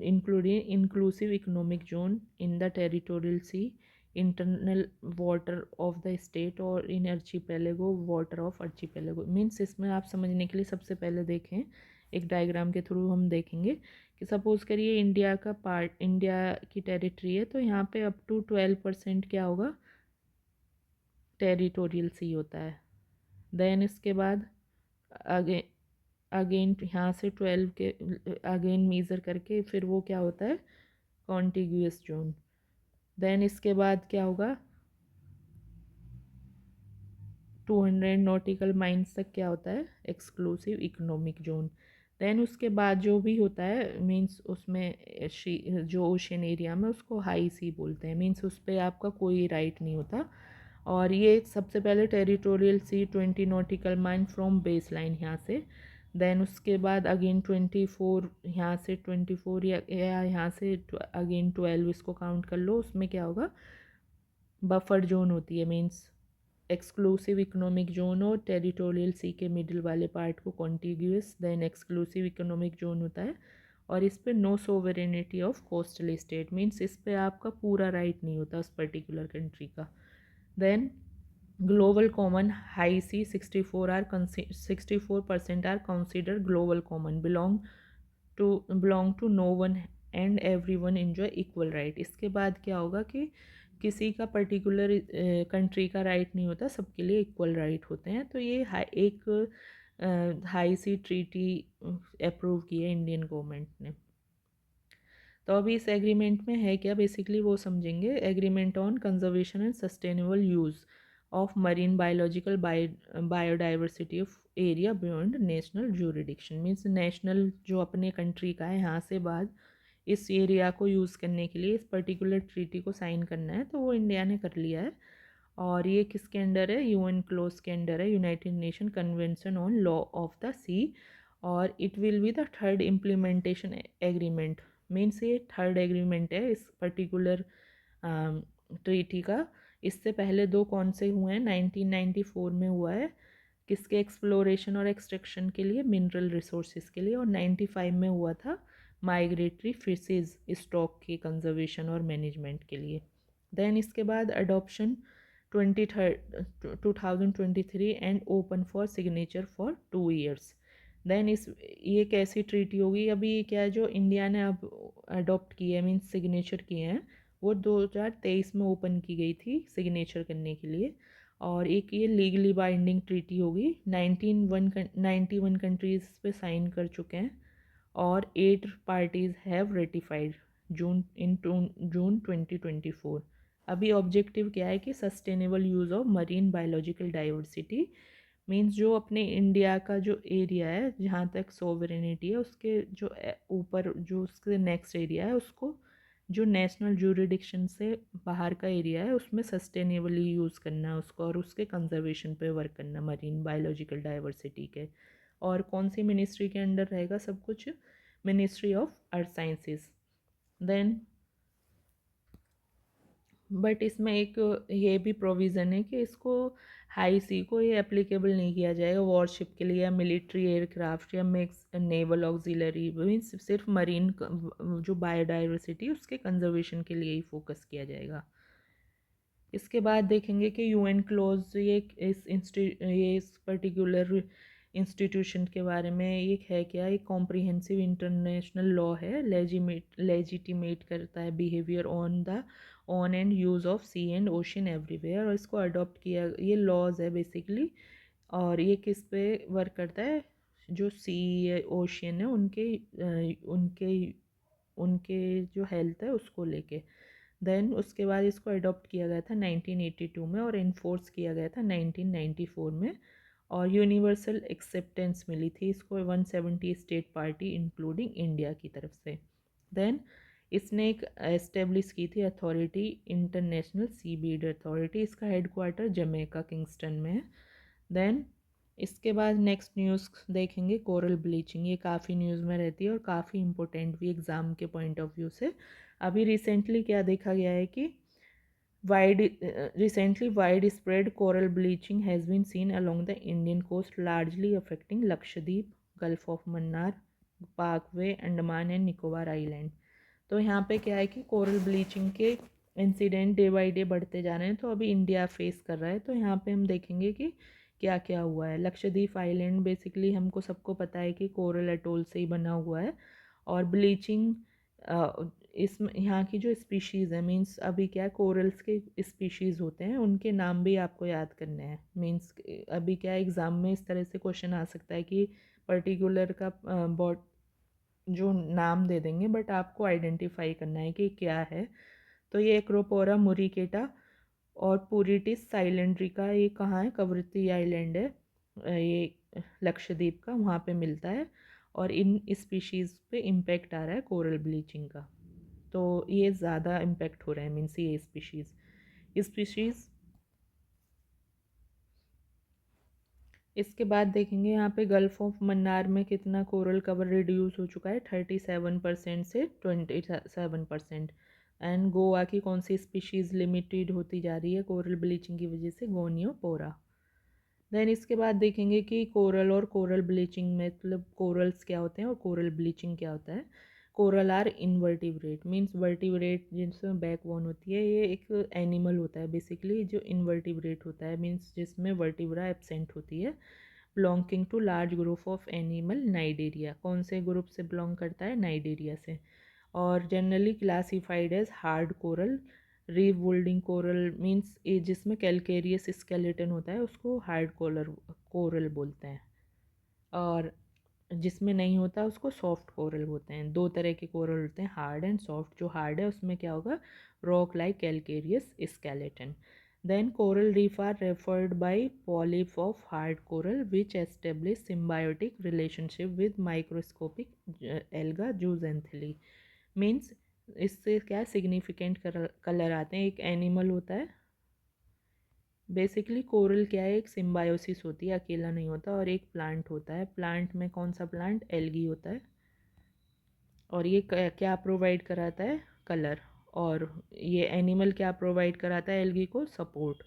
including inclusive economic zone in the territorial sea, internal water of the state और इन अर्चीपेलेगो वाटर ऑफ अर्चीपेलेगो। मीन्स इसमें आप समझने के लिए सबसे पहले देखें, एक डायग्राम के थ्रू हम देखेंगे कि सपोज़ करिए इंडिया का पार्ट, इंडिया की टेरिटरी है, तो यहाँ पे अप टू 12% क्या होगा? टेरिटोरियल सी होता है। देन इसके बाद अगे अगेन यहाँ से 12 के अगेन मेज़र करके फिर वो क्या होता है? Contiguous zone. देन इसके बाद क्या होगा? 200 नॉटिकल माइल्स तक क्या होता है? Exclusive economic zone. देन उसके बाद जो भी होता है मीन्स उसमें जो ओशन एरिया में उसको हाई सी बोलते हैं, मीन्स उस पर आपका कोई राइट नहीं होता। और ये सबसे पहले territorial C 20 nautical mile from base line यहाँ से। देन उसके बाद अगेन 24 यहाँ से 24 या यहाँ से अगेन 12 इसको काउंट कर लो, उसमें क्या होगा? बफर जोन होती है, मीन्स एक्सक्लूसिव इकोनॉमिक जोन और टेरिटोरियल सी के मिडिल वाले पार्ट को contiguous. Then exclusive economic zone होता है और इस पर no sovereignty of coastal state means इस पर आपका पूरा राइट नहीं होता उस पर्टिकुलर कंट्री का। Then global common high sea 64% are consider global common belong to no one and everyone enjoy equal right. इसके बाद क्या होगा कि किसी का पर्टिकुलर कंट्री का राइट नहीं होता, सबके लिए इक्वल राइट होते हैं। तो ये एक हाई सी ट्रीटी अप्रूव की है इंडियन गवर्नमेंट ने। तो अभी इस एग्रीमेंट में है क्या? बेसिकली वो समझेंगे। Agreement on conservation and sustainable use of marine biological biodiversity of area beyond national jurisdiction means national जो अपने कंट्री का है यहाँ से बाद इस एरिया को यूज़ करने के लिए इस पर्टिकुलर ट्रीटी को साइन करना है, तो वो इंडिया ने कर लिया है। और ये किसके अंडर है? यूएन क्लोज के अंडर है, united nation convention on law of the sea. और it will be the third implementation agreement means ये थर्ड एग्रीमेंट है इस पर्टिकुलर ट्रीटी का। इससे पहले दो कौन से हुए हैं? 1994 में हुआ है, किसके? एक्सप्लोरेशन और एक्सट्रैक्शन के लिए, मिनरल रिसोर्सेज के लिए। और 95 में हुआ था माइग्रेटरी फिशेज स्टॉक के कंजर्वेशन और मैनेजमेंट के लिए। देन इसके बाद adoption 2023 and open for signature for 2 years। Then इस ये कैसी ट्रीटी होगी? अभी क्या है जो इंडिया ने अब अडॉप्ट किया है मीन्स सिग्नेचर किए हैं, वो 2023 में ओपन की गई थी सिग्नेचर करने के लिए। और एक ये लीगली बाइंडिंग ट्रीटी होगी। 91 कंट्रीज़ पे साइन कर चुके हैं और 8 पार्टीज़ हैव रेटिफाइड जून 2024। अभी ऑब्जेक्टिव क्या है कि sustainable use of marine biological diversity means जो अपने इंडिया का जो एरिया है जहाँ तक सोवरेनिटी है उसके जो ऊपर जो उसके नेक्स्ट एरिया है उसको जो नेशनल ज्यूरिडिक्शन से बाहर का एरिया है उसमें सस्टेनेबली यूज़ करना है उसको और उसके कंजर्वेशन पे वर्क करना मरीन बायोलॉजिकल डाइवर्सिटी के। और कौन सी मिनिस्ट्री के अंडर रहेगा सब कुछ? Ministry of earth sciences. Then but इसमें एक ये भी प्रोविज़न है कि इसको हाई सी को ये एप्लीकेबल नहीं किया जाएगा वॉरशिप के लिए या मिलिट्री एयरक्राफ्ट या मिक्स नेवल ऑक्सिलरी, मीन्स सिर्फ मरीन जो बायोडाइवर्सिटी उसके कंजर्वेशन के लिए ही फोकस किया जाएगा। इसके बाद देखेंगे कि यूएन क्लोज, ये इस पर्टिकुलर इंस्टीट्यूशन के बारे में ये है क्या, एक कॉम्प्रिहेंसिव इंटरनेशनल लॉ है, लेजिटिमेट करता है behaviour on and use of sea and ocean everywhere, और इसको अडॉप्ट किया, ये लॉज है बेसिकली। और ये किस पे वर्क करता है, जो सी ओशियन है उनके उनके जो हेल्थ है उसको लेके। देन उसके बाद इसको अडॉप्ट किया गया था 1982 में और इन्फोर्स किया गया था 1994 में, और यूनिवर्सल एक्सेप्टेंस मिली थी इसको 170 स्टेट पार्टी इंक्लूडिंग इंडिया की तरफ से। देन इसने एक एस्टेब्लिश की थी अथॉरिटी, इंटरनेशनल सी बीड अथॉरिटी, इसका हेडक्वार्टर जमैका किंगस्टन में है। देन इसके बाद नेक्स्ट न्यूज़ देखेंगे कोरल ब्लीचिंग, ये काफ़ी न्यूज़ में रहती है और काफ़ी इंपॉर्टेंट भी एग्ज़ाम के पॉइंट ऑफ व्यू से। अभी रिसेंटली क्या देखा गया है कि wide recently widespread coral bleaching has been seen along the Indian coast, largely affecting Lakshadweep, Gulf of Mannar, Parkway, Andaman and Nicobar Island। तो यहाँ पे क्या है कि कोरल ब्लीचिंग के इंसिडेंट डे बाई डे बढ़ते जा रहे हैं, तो अभी इंडिया फेस कर रहा है। तो यहाँ पे हम देखेंगे कि क्या क्या हुआ है। लक्षद्वीप आइलैंड बेसिकली हमको सबको पता है कि कोरल अटोल से ही बना हुआ है, और ब्लीचिंग इसमें यहाँ की जो स्पीशीज़ है, मींस अभी क्या है, कोरल्स के स्पीशीज़ होते हैं उनके नाम भी आपको याद करने हैं। मींस अभी क्या है, एग्ज़ाम में इस तरह से क्वेश्चन आ सकता है कि पर्टिकुलर का बॉट जो नाम दे देंगे, बट आपको आइडेंटिफाई करना है कि क्या है। तो ये एक्रोपोरा मुरिकेटा और पूरिटिस साइलेंड्रिका, ये कहाँ है, कवरत्ती आइलैंड है, ये लक्षद्वीप का, वहाँ पे मिलता है। और इन स्पीशीज़ पे इम्पेक्ट आ रहा है कोरल ब्लीचिंग का, तो ये ज़्यादा इम्पेक्ट हो रहा है, मीन्स ये स्पीशीज़। इसके बाद देखेंगे यहाँ पे गल्फ ऑफ मन्नार में कितना कोरल कवर रिड्यूस हो चुका है, 37% से 27%। एंड गोवा की कौन सी स्पीशीज़ लिमिटेड होती जा रही है कोरल ब्लीचिंग की वजह से, गोनियोपोरा। देन इसके बाद देखेंगे कि कोरल और कोरल ब्लीचिंग में मतलब कोरल्स क्या होते हैं और कोरल ब्लीचिंग क्या होता है। Coral are invertebrate, means vertebrate जिसमें बैकबोन होती है, ये एक एनिमल होता है बेसिकली जो इनवर्टिब्रेट होता है, मीन्स जिसमें वर्टिब्रा एब्सेंट होती है, belonging to large group of animal Cnidaria. कौन से ग्रुप से बिलोंग करता है, नाइडेरिया से। और generally classified as hard coral, reef building coral means ये जिसमें कैलकेरियस स्केलेटन होता है उसको हार्ड कोरल बोलते हैं, और जिसमें नहीं होता उसको सॉफ्ट कोरल बोलते हैं। दो तरह के कोरल होते हैं, हार्ड एंड सॉफ्ट। जो हार्ड है उसमें क्या होगा, rock like calcareous skeleton. Then coral reef are referred by polyp of hard coral which establish symbiotic relationship with microscopic alga zooxanthellae. Means इससे क्या सिग्निफिकेंट कलर आते हैं। एक एनिमल होता है, बेसिकली कोरल क्या है, एक सिम्बायोसिस होती है, अकेला नहीं होता, और एक प्लांट होता है। प्लांट में कौन सा प्लांट, एल्गी होता है, और ये क्या प्रोवाइड कराता है, कलर। और ये एनिमल क्या प्रोवाइड कराता है एल्गी को, सपोर्ट,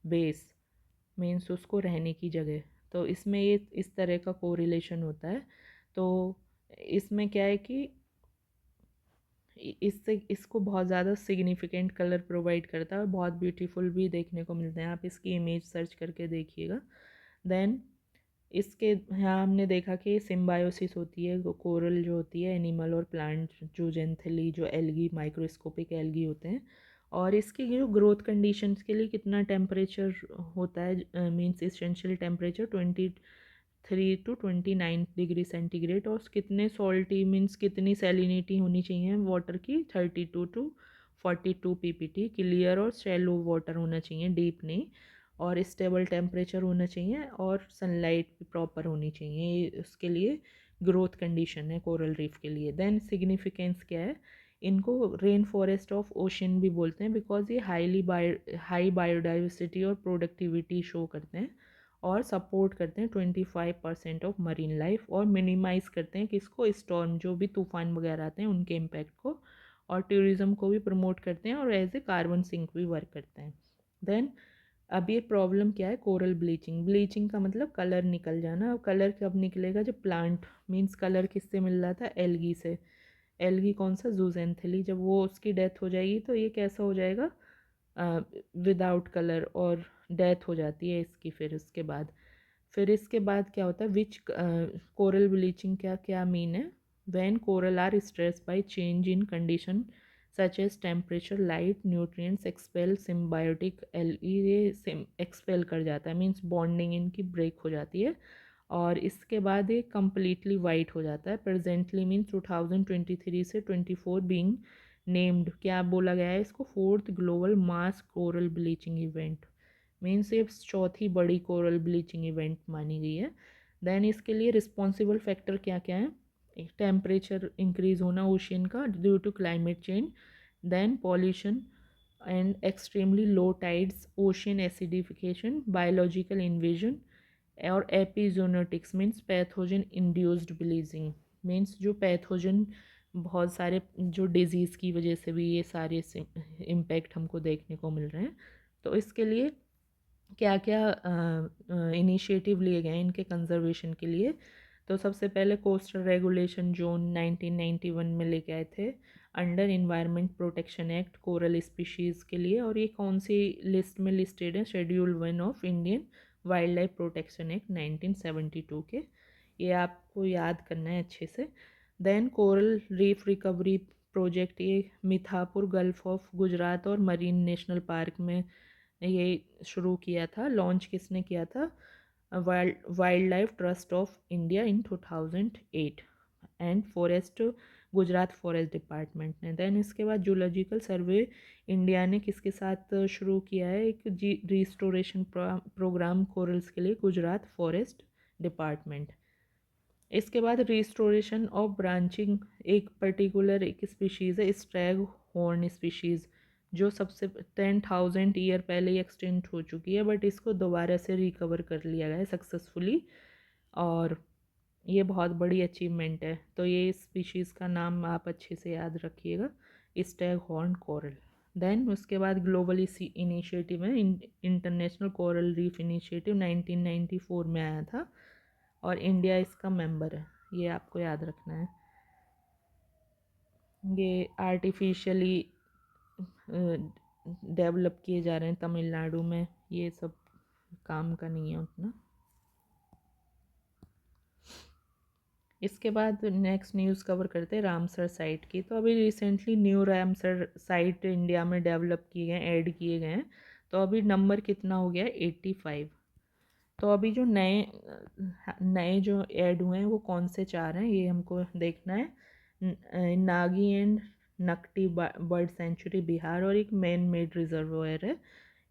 बेस, मीन्स उसको रहने की जगह। तो इसमें ये इस तरह का कोरिलेशन होता है। तो इसमें क्या है कि इससे इसको बहुत ज़्यादा सिग्निफिकेंट कलर प्रोवाइड करता है और बहुत ब्यूटीफुल भी देखने को मिलते हैं। आप इसकी इमेज सर्च करके देखिएगा। देन इसके यहाँ हमने देखा कि सिम्बायोसिस होती है, कोरल जो होती है एनिमल और प्लांट, जूजेंथली जो एल्गी माइक्रोस्कोपिक एल्गी होते हैं। और इसकी जो ग्रोथ कंडीशंस के लिए कितना टेम्परेचर होता है, means essential temperature 23 to 29 degree centigrade, और कितने सॉल्टी मीन्स कितनी सैलिनिटी होनी चाहिए वाटर की, 32 to 42 ppt, क्लियर और शैलो वाटर होना चाहिए, डीप नहीं, और स्टेबल टेम्परेचर होना चाहिए, और सनलाइट भी प्रॉपर होनी चाहिए। उसके लिए ग्रोथ कंडीशन है कोरल रीफ के लिए। देन सिग्निफिकेंस क्या है, इनको रेन फॉरेस्ट ऑफ ओशन भी बोलते हैं बिकॉज ये हाई बायोडाइवर्सिटी और प्रोडक्टिविटी शो करते हैं, और सपोर्ट करते हैं 25% ऑफ मरीन लाइफ, और मिनिमाइज़ करते हैं किसको, स्टॉर्म, जो भी तूफान वगैरह आते हैं उनके इम्पैक्ट को, और टूरिज़्म को भी प्रमोट करते हैं और एज ए कार्बन सिंक भी वर्क करते हैं। देन अब ये प्रॉब्लम क्या है, कोरल ब्लीचिंग। ब्लीचिंग का मतलब कलर निकल जाना। अब कलर कब निकलेगा, जब प्लांट मीन्स कलर किससे मिल रहा था, एल्गी से। एल्गी कौन सा, जूजेंथली। जब वो उसकी डेथ हो जाएगी तो ये कैसा हो जाएगा, विदाउट कलर, और डेथ हो जाती है इसकी। फिर इसके बाद क्या होता है, विच कोरल ब्लीचिंग क्या क्या मीन है, when coral are stress by change in condition such as temperature, light, nutrients, expel symbiotic ये एक्सपेल कर जाता है, मीन्स बॉन्डिंग इनकी ब्रेक हो जाती है और इसके बाद ये कम्प्लीटली वाइट हो जाता है। प्रेजेंटली मीन्स 2023 से 24 बीइंग नेम्ड, क्या बोला गया है इसको, फोर्थ ग्लोबल मास कोरल ब्लीचिंग इवेंट। मीन्स ये चौथी बड़ी कोरल ब्लीचिंग इवेंट मानी गई है। देन इसके लिए रिस्पॉन्सिबल फैक्टर क्या क्या है, टेम्परेचर इंक्रीज होना ओशियन का due to climate change, then pollution and extremely low tides, ocean acidification, biological invasion और epizootics means pathogen induced bleaching. Means जो पैथोजन बहुत सारे जो डिजीज़ की वजह से भी ये सारे इम्पैक्ट हमको देखने को मिल रहे हैं। तो इसके लिए क्या क्या इनिशिएटिव लिए गए हैं इनके कंजर्वेशन के लिए। तो सबसे पहले कोस्टल रेगुलेशन जोन 1991 में लेके आए थे under environment protection act coral species के लिए, और ये कौन सी लिस्ट में लिस्टेड है, schedule 1 of Indian wild life protection act 1972 के। ये आपको याद करना है अच्छे से। Then coral reef recovery project, ये मिथापुर गल्फ ऑफ गुजरात और मरीन नेशनल पार्क में ये शुरू किया था। लॉन्च किसने किया था, wild life trust of India in 2008 and forest Gujarat forest department ने। देन इसके बाद जूलॉजिकल सर्वे इंडिया ने किसके साथ शुरू किया है, एक रिस्टोरेशन प्रोग्राम कोरल्स के लिए, गुजरात फॉरेस्ट डिपार्टमेंट। इसके बाद रिस्टोरेशन ऑफ ब्रांचिंग, एक पर्टिकुलर एक स्पीशीज़ है स्ट्रैग हॉर्न स्पीशीज़, जो सबसे 10,000 ईयर पहले ही एक्सटिंक्ट हो चुकी है, बट इसको दोबारा से रिकवर कर लिया गया है सक्सेसफुली, और ये बहुत बड़ी अचीवमेंट है। तो ये स्पीशीज़ का नाम आप अच्छे से याद रखिएगा, स्टैग हॉर्न कोरल। देन उसके बाद ग्लोबल इनिशिएटिव है इंटरनेशनल कोरल रीफ इनिशिएटिव, 1994 में आया था और इंडिया इसका मेंबर है, ये आपको याद रखना है। ये आर्टिफिशियली डेवलप किए जा रहे हैं तमिलनाडु में, ये सब काम का नहीं है उतना। इसके बाद नेक्स्ट न्यूज़ कवर करते हैं रामसर साइट की। तो अभी recently new Ramsar site India में डेवलप किए गए, ऐड किए गए हैं। तो अभी नंबर कितना हो गया, 85। तो अभी जो नए नए जो ऐड हुए हैं वो कौन से चार हैं, ये हमको देखना है। Nagi and Nakti bird sanctuary Bihar, और एक मैन मेड रिजर्वोयर है,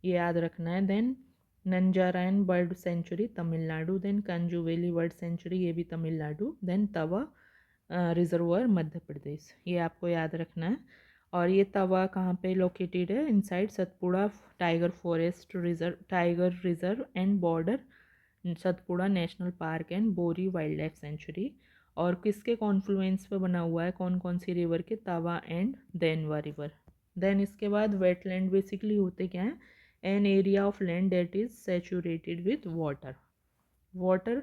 ये याद रखना है। Then Nanjarayan bird sanctuary Tamil Nadu, then Kazhuveli bird sanctuary, ये भी तमिलनाडु, देन तवा रिजर्वोयर मध्य प्रदेश, ये आपको याद रखना है। और ये तवा कहाँ पे लोकेटेड है, inside Satpura tiger forest reserve, tiger reserve and border, Satpura national park and बोरी वाइल्ड लाइफ सेंचुरी। और किसके कॉन्फ्लुएंस पे बना हुआ है, कौन कौन सी रिवर के, Tawa and Denwa river. Then इसके बाद वेटलैंड बेसिकली होते क्या हैं, an area of land that is saturated with water. Water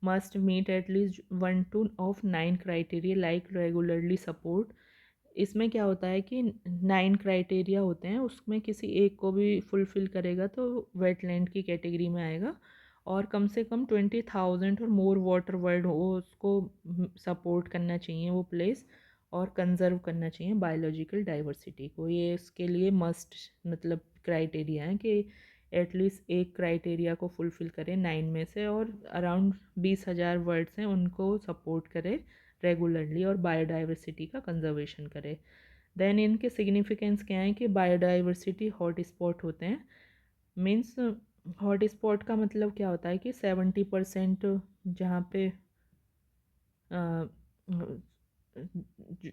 must meet at least 1 of 9 criteria like regularly support. इसमें क्या होता है कि 9 क्राइटेरिया होते हैं, उसमें किसी एक को भी फुलफ़िल करेगा तो वेटलैंड की कैटेगरी में आएगा। और कम से कम 20,000 और मोर वाटर वर्ड हो उसको सपोर्ट करना चाहिए वो प्लेस, और कंजर्व करना चाहिए बायोलॉजिकल डाइवर्सिटी को। ये इसके लिए मस्ट मतलब क्राइटेरिया है कि एटलीस्ट एक क्राइटेरिया को फुलफ़िल करें 9 में से, और अराउंड 20,000 वर्ड्स हैं उनको सपोर्ट करे रेगुलरली, और बायोडाइवर्सिटी का कंजर्वेशन करे। देन इनके सिग्निफिकेंस क्या है कि बायोडाइवर्सिटी हॉट स्पॉट होते हैं। मीन्स हॉट स्पॉट का मतलब क्या होता है कि 70% जहाँ पे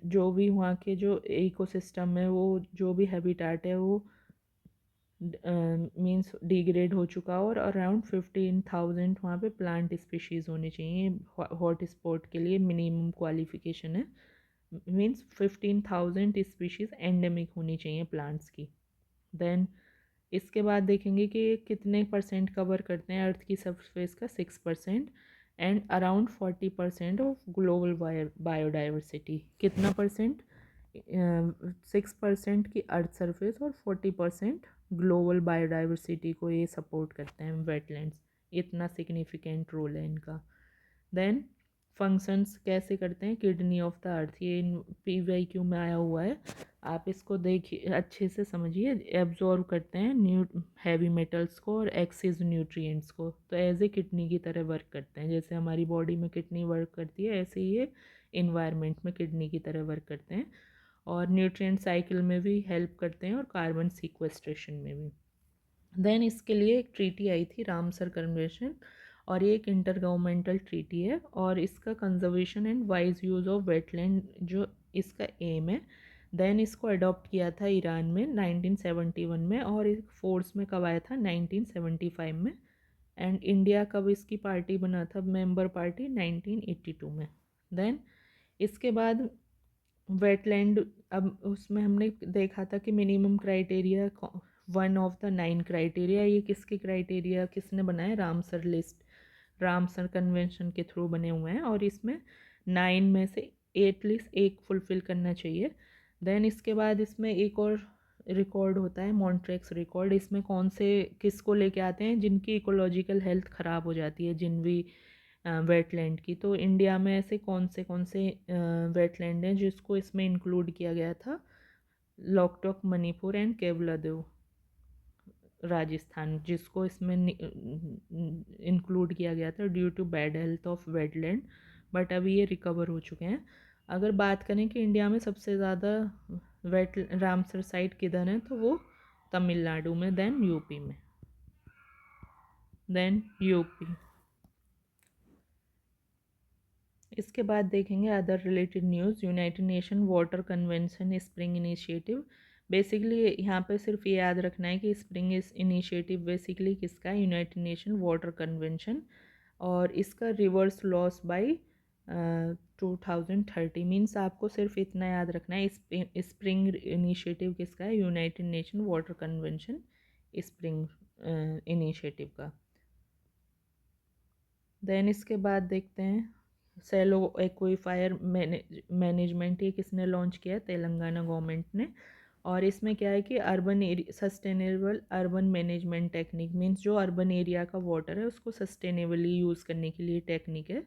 जो भी वहाँ के जो इकोसिस्टम है, वो जो भी हैबिटाट है वो मीन्स डिग्रेड हो चुका, और अराउंड 15,000 वहाँ पे प्लांट स्पीशीज़ होनी चाहिए। हॉट स्पॉट के लिए मिनिमम क्वालिफिकेशन है। मीन्स 15,000 स्पीशीज़ एंडेमिक होनी चाहिए प्लांट्स की। देन इसके बाद देखेंगे कि ये कितने परसेंट कवर करते हैं अर्थ की सरफेस का, 6%। And around 40% of global biodiversity. कितना परसेंट? 6% की अर्थ सरफेस और 40% ग्लोबल बायोडाइवर्सिटी को ये सपोर्ट करते हैं वेटलैंड्स। इतना सिग्निफिकेंट रोल है इनका। देन फंक्शंस कैसे करते हैं? किडनी ऑफ द अर्थ, ये PYQ में आया हुआ है, आप इसको देखिए अच्छे से समझिए। एब्जॉर्व करते हैं हैवी मेटल्स को और एक्सेस न्यूट्रिएंट्स को, तो एज ए किडनी की तरह वर्क करते हैं। जैसे हमारी बॉडी में किडनी वर्क करती है, ऐसे ही ये इन्वायरमेंट में किडनी की तरह वर्क करते हैं, और न्यूट्रिएंट साइकिल में भी हेल्प करते हैं और कार्बन सीक्वेस्ट्रेशन में भी। देन इसके लिए एक ट्रीटी आई थी, रामसर कन्वेंशन, और ये एक इंटर गवर्नमेंटल ट्रीटी है, और इसका conservation and wise use of wetland जो इसका एम है। देन इसको अडॉप्ट किया था ईरान में 1971 में, और एक फोर्स में कब आया था? 1975 में। एंड इंडिया कब इसकी पार्टी बना था, मेंबर पार्टी? 1982 में। देन इसके बाद वेटलैंड, अब उसमें हमने देखा था कि minimum criteria, 1 of the 9 criteria, ये किसके क्राइटेरिया किसने बनाए? रामसर लिस्ट, रामसर कन्वेंशन के थ्रू बने हुए हैं, और इसमें 9 में से एटलीस्ट एक फुलफिल करना चाहिए। देन इसके बाद इसमें एक और रिकॉर्ड होता है, मॉन्ट्रेक्स रिकॉर्ड। इसमें कौन से किसको लेके आते हैं जिनकी इकोलॉजिकल हेल्थ ख़राब हो जाती है, जिन भी वेटलैंड की। तो इंडिया में ऐसे कौन से वेटलैंड हैं जिसको इसमें इंक्लूड किया गया था? लोकटक मणिपुर एंड केवलादेव राजस्थान, जिसको इसमें इंक्लूड किया गया था due to bad health of wetland, but अभी ये रिकवर हो चुके हैं। अगर बात करें कि इंडिया में सबसे ज़्यादा वेट रामसर साइट किधर है, तो वो तमिलनाडु में, देन यूपी में, देन यूपी। इसके बाद देखेंगे other related news. United nation water convention spring initiative. Basically यहाँ पे सिर्फ ये याद रखना है कि स्प्रिंग इनिशिएटिव बेसिकली किसका है? यूनाइटेड नेशन वाटर कन्वेंशन, और इसका रिवर्स लॉस बाय 2030। मीन्स आपको सिर्फ इतना याद रखना है, स्प्रिंग इनिशिएटिव किसका है? United nation water convention spring initiative का। देन इसके बाद देखते हैं सेलो एक्वीफायर मैनेजमेंट, ये किसने लॉन्च किया है? तेलंगाना गवर्नमेंट ने। और इसमें क्या है कि urban sustainable urban management technique, means जो अर्बन एरिया का वाटर है उसको सस्टेनेबली यूज़ करने के लिए टेक्निक है।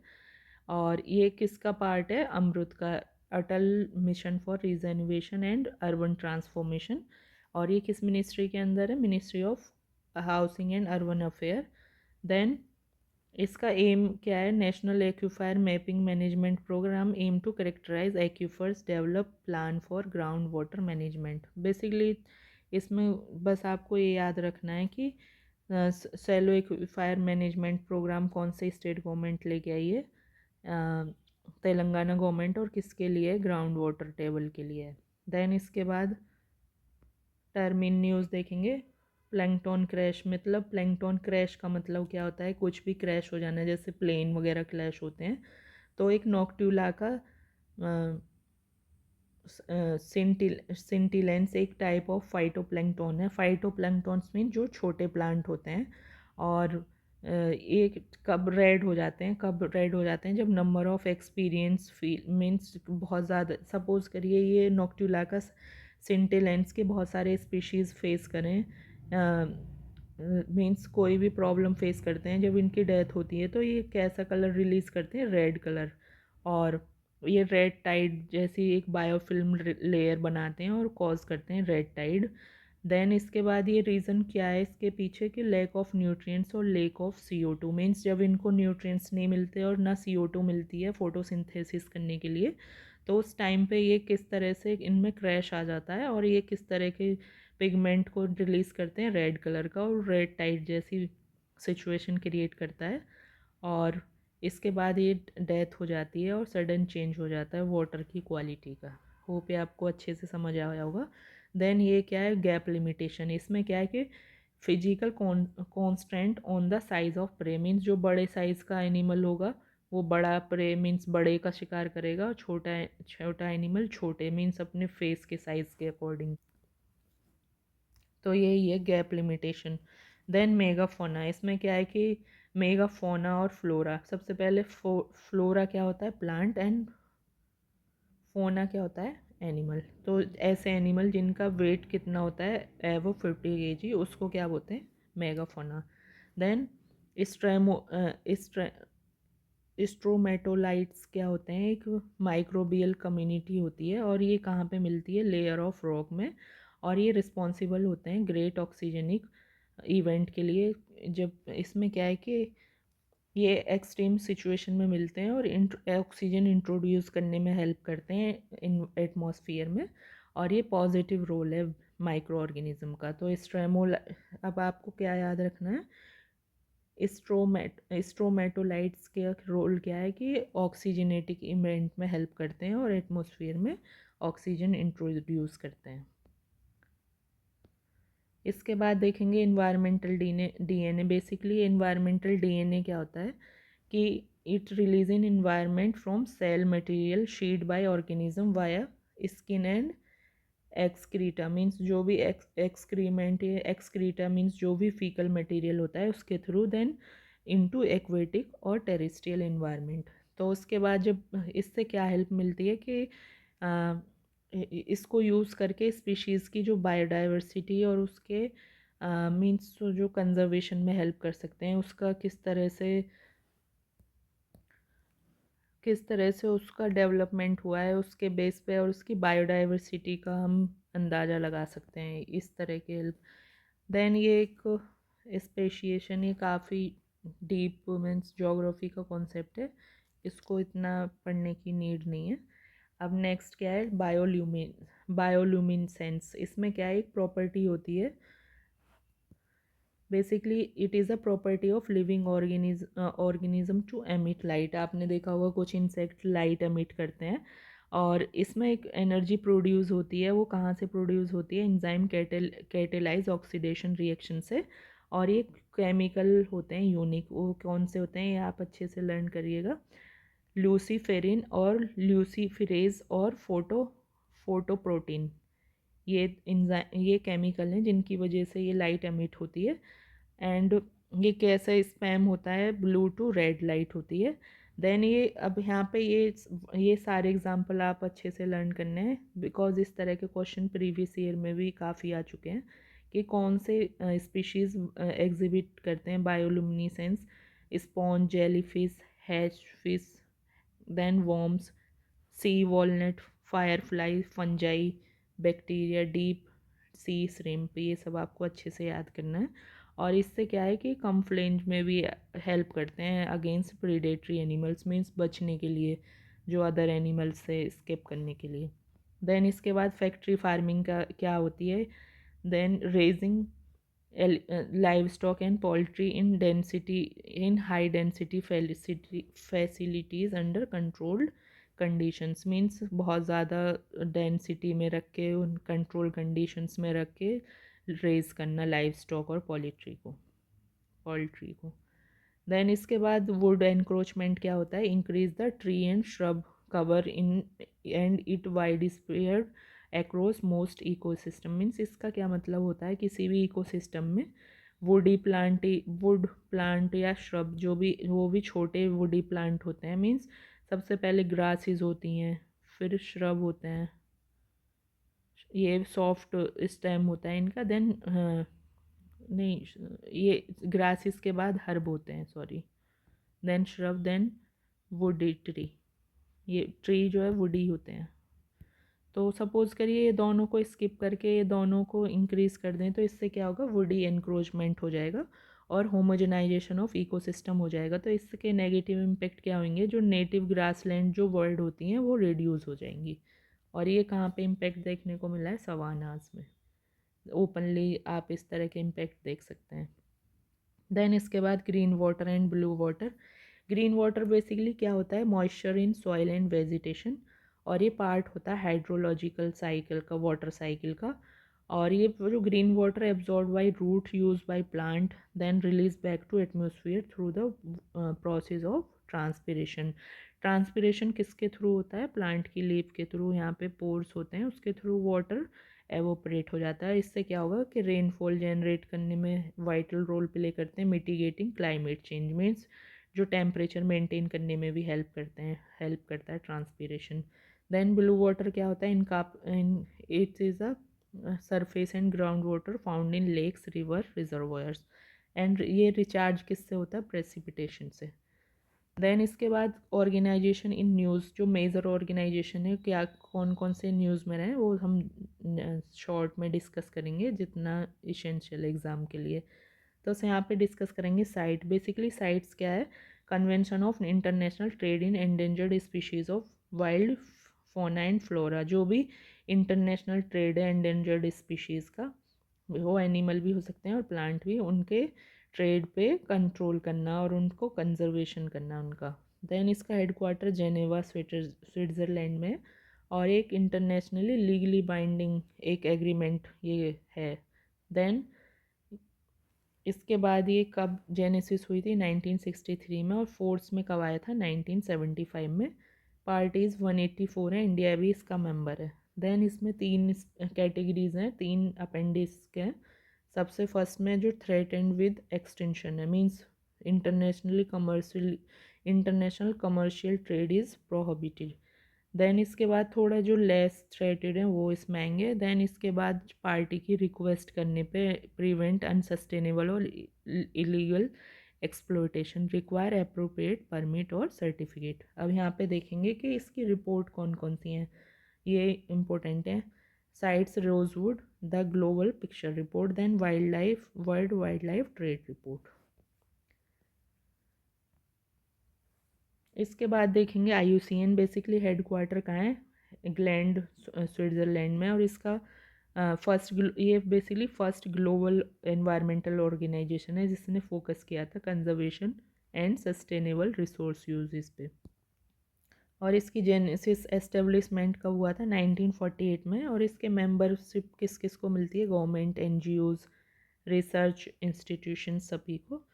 और ये किसका पार्ट है? अमृत का, Atal mission for rejuvenation and urban transformation. और ये किस मिनिस्ट्री के अंदर है? Ministry of housing and urban affair. Then इसका एम क्या है? National aquifer mapping management programme aim to characterise aquifers, develop plan for ground water management. Basically इसमें बस आपको ये याद रखना है कि सेलो एक्यूफायर मैनेजमेंट प्रोग्राम कौन से स्टेट गवर्नमेंट लेके आई है? तेलंगाना गवर्नमेंट, और किसके लिए? ग्राउंड वाटर टेबल के लिए। देन इसके बाद टर्मिन न्यूज़ देखेंगे। प्लैंकटन क्रैश, मतलब प्लैंकटन क्रैश का मतलब क्या होता है? कुछ भी क्रैश हो जाना, जैसे प्लेन वगैरह क्रैश होते हैं। तो एक नॉक्ट्यूला का सिंटिलेंस एक टाइप ऑफ फाइटोप्लैंकटन है। फाइटोप्लैंकटन्स मीन जो छोटे प्लांट होते हैं, और ये कब रेड हो जाते हैं? कब रेड हो जाते हैं? जब number of experience feel, means बहुत ज़्यादा, सपोज करिए ये नॉक्ट्यूला का सिंटिलेंस के बहुत सारे स्पीशीज़ फेस करें, मीन्स कोई भी प्रॉब्लम फेस करते हैं, जब इनकी डेथ होती है तो ये कैसा कलर रिलीज़ करते हैं? Red colour. और ये रेड टाइड जैसी एक बायोफिल्म लेयर बनाते हैं और कॉज करते हैं रेड टाइड। देन इसके बाद ये रीज़न क्या है इसके पीछे? कि लैक ऑफ न्यूट्रिएंट्स और लैक ऑफ CO2। मीन्स जब इनको न्यूट्रिएंट्स नहीं मिलते और ना CO2 मिलती है फोटोसिंथेसिस करने के लिए, तो उस टाइम पे ये किस तरह से इनमें क्रैश आ जाता है, और ये किस तरह के पिगमेंट को रिलीज़ करते हैं? रेड कलर का, और रेड टाइड जैसी सिचुएशन क्रिएट करता है। और इसके बाद ये डेथ हो जाती है और सडन चेंज हो जाता है वाटर की क्वालिटी का। होप ये आपको अच्छे से समझ आया होगा। देन ये क्या है? Gap limitation. इसमें क्या है कि physical constant on the size of prey, means जो बड़े साइज़ का एनिमल होगा वो बड़ा प्रे मीन्स बड़े का शिकार करेगा, और छोटा छोटा एनिमल छोटे मीन्स अपने फेस के साइज के अकॉर्डिंग। तो यही है गैप लिमिटेशन। देन मेगाफोना, इसमें क्या है कि मेगाफोना और फ्लोरा। सबसे पहले फ्लोरा क्या होता है, प्लांट, एंड फोना क्या होता है, एनिमल। तो ऐसे एनिमल जिनका वेट कितना होता है एवो 50 kg, उसको क्या बोलते हैं, मेगाफोना। देन स्ट्रेमो स्ट्रोमेटोलाइट्स क्या होते हैं, एक माइक्रोबियल कम्युनिटी होती है, और ये कहाँ पे मिलती है, लेयर ऑफ रॉक में। और ये रिस्पॉन्सिबल होते हैं ग्रेट ऑक्सीजनिक इवेंट के लिए। जब इसमें क्या है कि ये एक्सट्रीम सिचुएशन में मिलते हैं और ऑक्सीजन इंट्रोड्यूस करने में हेल्प करते हैं इन एटमॉस्फेयर में, और ये पॉजिटिव रोल है माइक्रो ऑर्गेनिज्म का। तो स्ट्रेमोल, अब आपको क्या याद रखना है, स्ट्रोमेटोलाइट्स के रोल क्या है कि ऑक्सीजनेटिक इवेंट में हेल्प करते हैं और एटमॉस्फेयर में ऑक्सीजन इंट्रोड्यूस करते हैं। इसके बाद देखेंगे environmental DNA. Basically environmental DNA क्या होता है कि it release in environment from cell material shed by organism via skin and excreta, means जो भी एक्सक्रीटा मीन्स जो भी फीकल मटेरियल होता है उसके थ्रू, देन इनटू एक्वेटिक और टेरेस्ट्रियल इन्वायरमेंट। तो उसके बाद जब इससे क्या हेल्प मिलती है कि इसको यूज़ करके स्पीशीज़ की जो बायोडाइवर्सिटी और उसके मीन्स जो कंजर्वेशन में हेल्प कर सकते हैं, उसका किस तरह से उसका डेवलपमेंट हुआ है उसके बेस पे, और उसकी बायोडाइवर्सिटी का हम अंदाज़ा लगा सकते हैं इस तरह के हेल्प। देन ये एक स्पेशिएशन, ये काफ़ी डीप मीन्स जोग्राफी का कॉन्सेप्ट है, इसको इतना पढ़ने की नीड नहीं है। अब नेक्स्ट क्या है, बायोल्यूमिनेसेंस। इसमें क्या है, एक प्रॉपर्टी होती है, basically it is a property of living organism to emit light. आपने देखा होगा कुछ इंसेक्ट लाइट एमिट करते हैं, और इसमें एक एनर्जी प्रोड्यूस होती है। वो कहाँ से प्रोड्यूस होती है, एंजाइम कैटेलाइज ऑक्सीडेशन रिएक्शन से। और ये केमिकल होते हैं यूनिक, वो कौन से होते हैं ये आप अच्छे से लर्न करिएगा, ल्यूसीफेरिन और ल्यूसीफिरेज और फोटोप्रोटीन। ये केमिकल हैं जिनकी वजह से ये लाइट एमिट होती है। एंड ये कैसा स्पैम होता है, ब्लू टू रेड लाइट होती है। देन ये अब यहाँ पे ये सारे एग्जांपल आप अच्छे से लर्न करने हैं, बिकॉज इस तरह के क्वेश्चन प्रीवियस ईयर में भी काफ़ी आ चुके हैं कि कौन से स्पीशीज़ एग्जिबिट करते हैं bioluminescence, sponge, jellyfish, hatchet fish, then worms, sea walnut, firefly, fungi, bacteria, deep sea shrimp. ये सब आपको अच्छे से याद करना है। और इससे क्या है कि कम फ्लेंज में भी हेल्प करते हैं अगेंस्ट प्रीडेटरी एनिमल्स, मीन्स बचने के लिए, जो अदर एनिमल्स से स्केप करने के लिए। देन इसके बाद फैक्ट्री फार्मिंग का क्या होती है, then raising livestock and poultry in high density facilities under controlled conditions, means बहुत ज़्यादा डेंसिटी में रख के, उन कंट्रोल कंडीशंस में रख के रेज करना लाइव स्टॉक और पोल्ट्री को। देन इसके बाद वुड एनक्रोचमेंट क्या होता है, increase the tree and shrub cover in and it wide spread across most ecosystem. Means इसका क्या मतलब होता है, किसी भी इकोसिस्टम में वुड प्लांट या श्रब, जो भी वो भी छोटे वुडी प्लांट होते हैं, मीन्स सबसे पहले ग्रासेस होती हैं, फिर श्रब होते हैं, ये सॉफ्ट स्टेम होता है इनका, देन नहीं, ये ग्रासेस के बाद हर्ब होते हैं, sorry, then shrub, then woody tree. ये ट्री जो है वुडी होते हैं। तो सपोज़ करिए ये दोनों को स्किप करके ये दोनों को इंक्रीज़ कर दें, तो इससे क्या होगा, वुडी एनक्रोचमेंट हो जाएगा और होमोजेनाइजेशन ऑफ इकोसिस्टम हो जाएगा। तो इसके नेगेटिव इम्पेक्ट क्या होंगे, जो नेटिव ग्रासलैंड जो वर्ल्ड होती हैं वो रिड्यूस हो जाएंगी। और ये कहाँ पे इम्पेक्ट देखने को मिला है, सवानाज में ओपनली आप इस तरह के इम्पेक्ट देख सकते हैं। देन इसके बाद green water and blue water. Green water basically क्या होता है, moisture in soil and vegetation, और ये पार्ट होता है हाइड्रोलॉजिकल साइकिल का, वाटर साइकिल का। और ये जो green water absorb by root use by plant, then release back to atmosphere through the process of transpiration किसके थ्रू होता है? प्लांट की लीफ के थ्रू, यहाँ पे पोर्स होते हैं, उसके थ्रू वाटर एवोपरेट हो जाता है। इससे क्या होगा कि रेनफॉल जनरेट करने में वाइटल रोल प्ले करते हैं। मिटिगेटिंग क्लाइमेट चेंज मीन्स जो टेम्परेचर मेंटेन करने में भी हेल्प करता है ट्रांसपिरेशन। देन ब्लू वाटर क्या होता है? In it is a surface and ground water found in lakes, river, reservoirs. And ये रिचार्ज किससे होता है? प्रेसिपिटेशन से। देन इसके बाद ऑर्गेनाइजेशन इन न्यूज़, जो मेजर ऑर्गेनाइजेशन है, क्या कौन कौन से न्यूज़ में रहे वो हम शॉर्ट में डिस्कस करेंगे जितना इसेंशियल एग्ज़ाम के लिए। तो यहाँ पे डिस्कस करेंगे साइट। बेसिकली साइट्स क्या है? Convention of international trade in endangered species of wild fauna and flora. जो भी इंटरनेशनल ट्रेड है एंडेंजर्ड स्पीशीज़ का, वो एनिमल भी हो सकते हैं और प्लांट भी, उनके ट्रेड पे कंट्रोल करना और उनको कंजर्वेशन करना उनका। देन इसका हेडक्वार्टर जेनेवा स्विट्ज़रलैंड में, और एक इंटरनेशनली लीगली बाइंडिंग एक एग्रीमेंट ये है। देन इसके बाद ये कब जेनेसिस हुई थी? 1963 में, और फोर्स में कब आया था? 1975 में। पार्टीज़ 184 हैं, इंडिया भी इसका मेंबर है। देन इसमें 3 कैटेगरीज हैं, 3 अपेंडिक्स के हैं। सबसे फर्स्ट में जो थ्रेटेंड विद एक्सटेंशन है, means international commercial trade is prohibited. Then इसके बाद थोड़ा जो लेस थ्रेटेड हैं वो इसमें आएंगे। देन इसके बाद पार्टी की रिक्वेस्ट करने पे प्रिवेंट अनसस्टेनेबल और illegal exploitation, require appropriate permit और सर्टिफिकेट। अब यहाँ पे देखेंगे कि इसकी रिपोर्ट कौन कौन सी हैं, ये इम्पोर्टेंट है। CITES rosewood, the global picture report, then world wild life trade report. इसके बाद देखेंगे IUCN। बेसिकली हेडक्वार्टर कहाँ है? इंग्लैंड, स्विट्ज़रलैंड में, और इसका ये basically first global environmental organisation है जिसने फोकस किया था conservation and sustainable resource uses पे। और इसकी जेनेसिस एस्टेब्लिशमेंट कब हुआ था? 1948 में। और इसके मेंबरशिप किस किस को मिलती है? गवर्नमेंट, NGOs, रिसर्च इंस्टीट्यूशन, सभी को।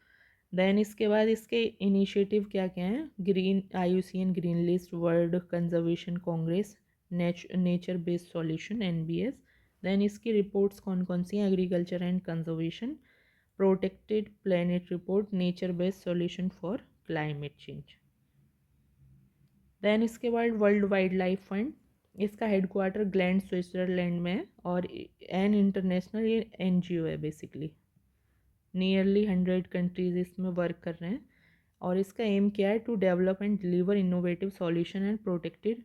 देन इसके बाद इसके इनिशिएटिव क्या क्या हैं? IUCN green list, world conservation congress, nature based solution NBS। देन इसकी रिपोर्ट्स कौन कौन सी हैं? Agriculture and conservation, protected planet report, nature based solution for climate change. Then इसके बाद वर्ल्ड वाइल्ड लाइफ फंड, इसका हेडक्वार्टर ग्लैंड, स्विट्ज़रलैंड में है, और एन इंटरनेशनल ये NGO है। बेसिकली नियरली 100 कंट्रीज इसमें वर्क कर रहे हैं। और इसका एम क्या है? To develop and deliver innovative solution and protected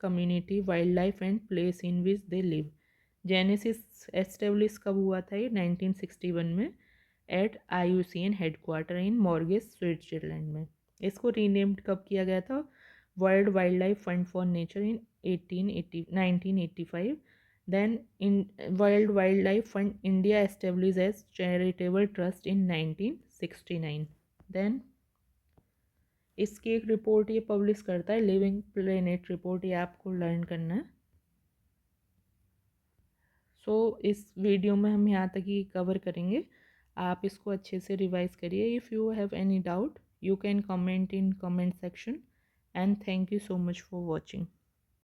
community, wildlife and place in which they live. Genesis establish कब हुआ था? ये 1961 में, at IUCN headquarter in Morges, Switzerland में। इसको रीनेम्ड कब किया गया था? World wild life fund for nature in 1985। Then in world wild life fund India establish as charitable trust in 1969। Then इसकी एक रिपोर्ट ये पब्लिश करता है, लिविंग प्लेनेट रिपोर्ट, ये आपको लर्न करना है। सो इस वीडियो में हम यहाँ तक ही कवर करेंगे। आप इसको अच्छे से रिवाइज करिए। If you have any doubt you can comment in comment section, and thank you so much for watching.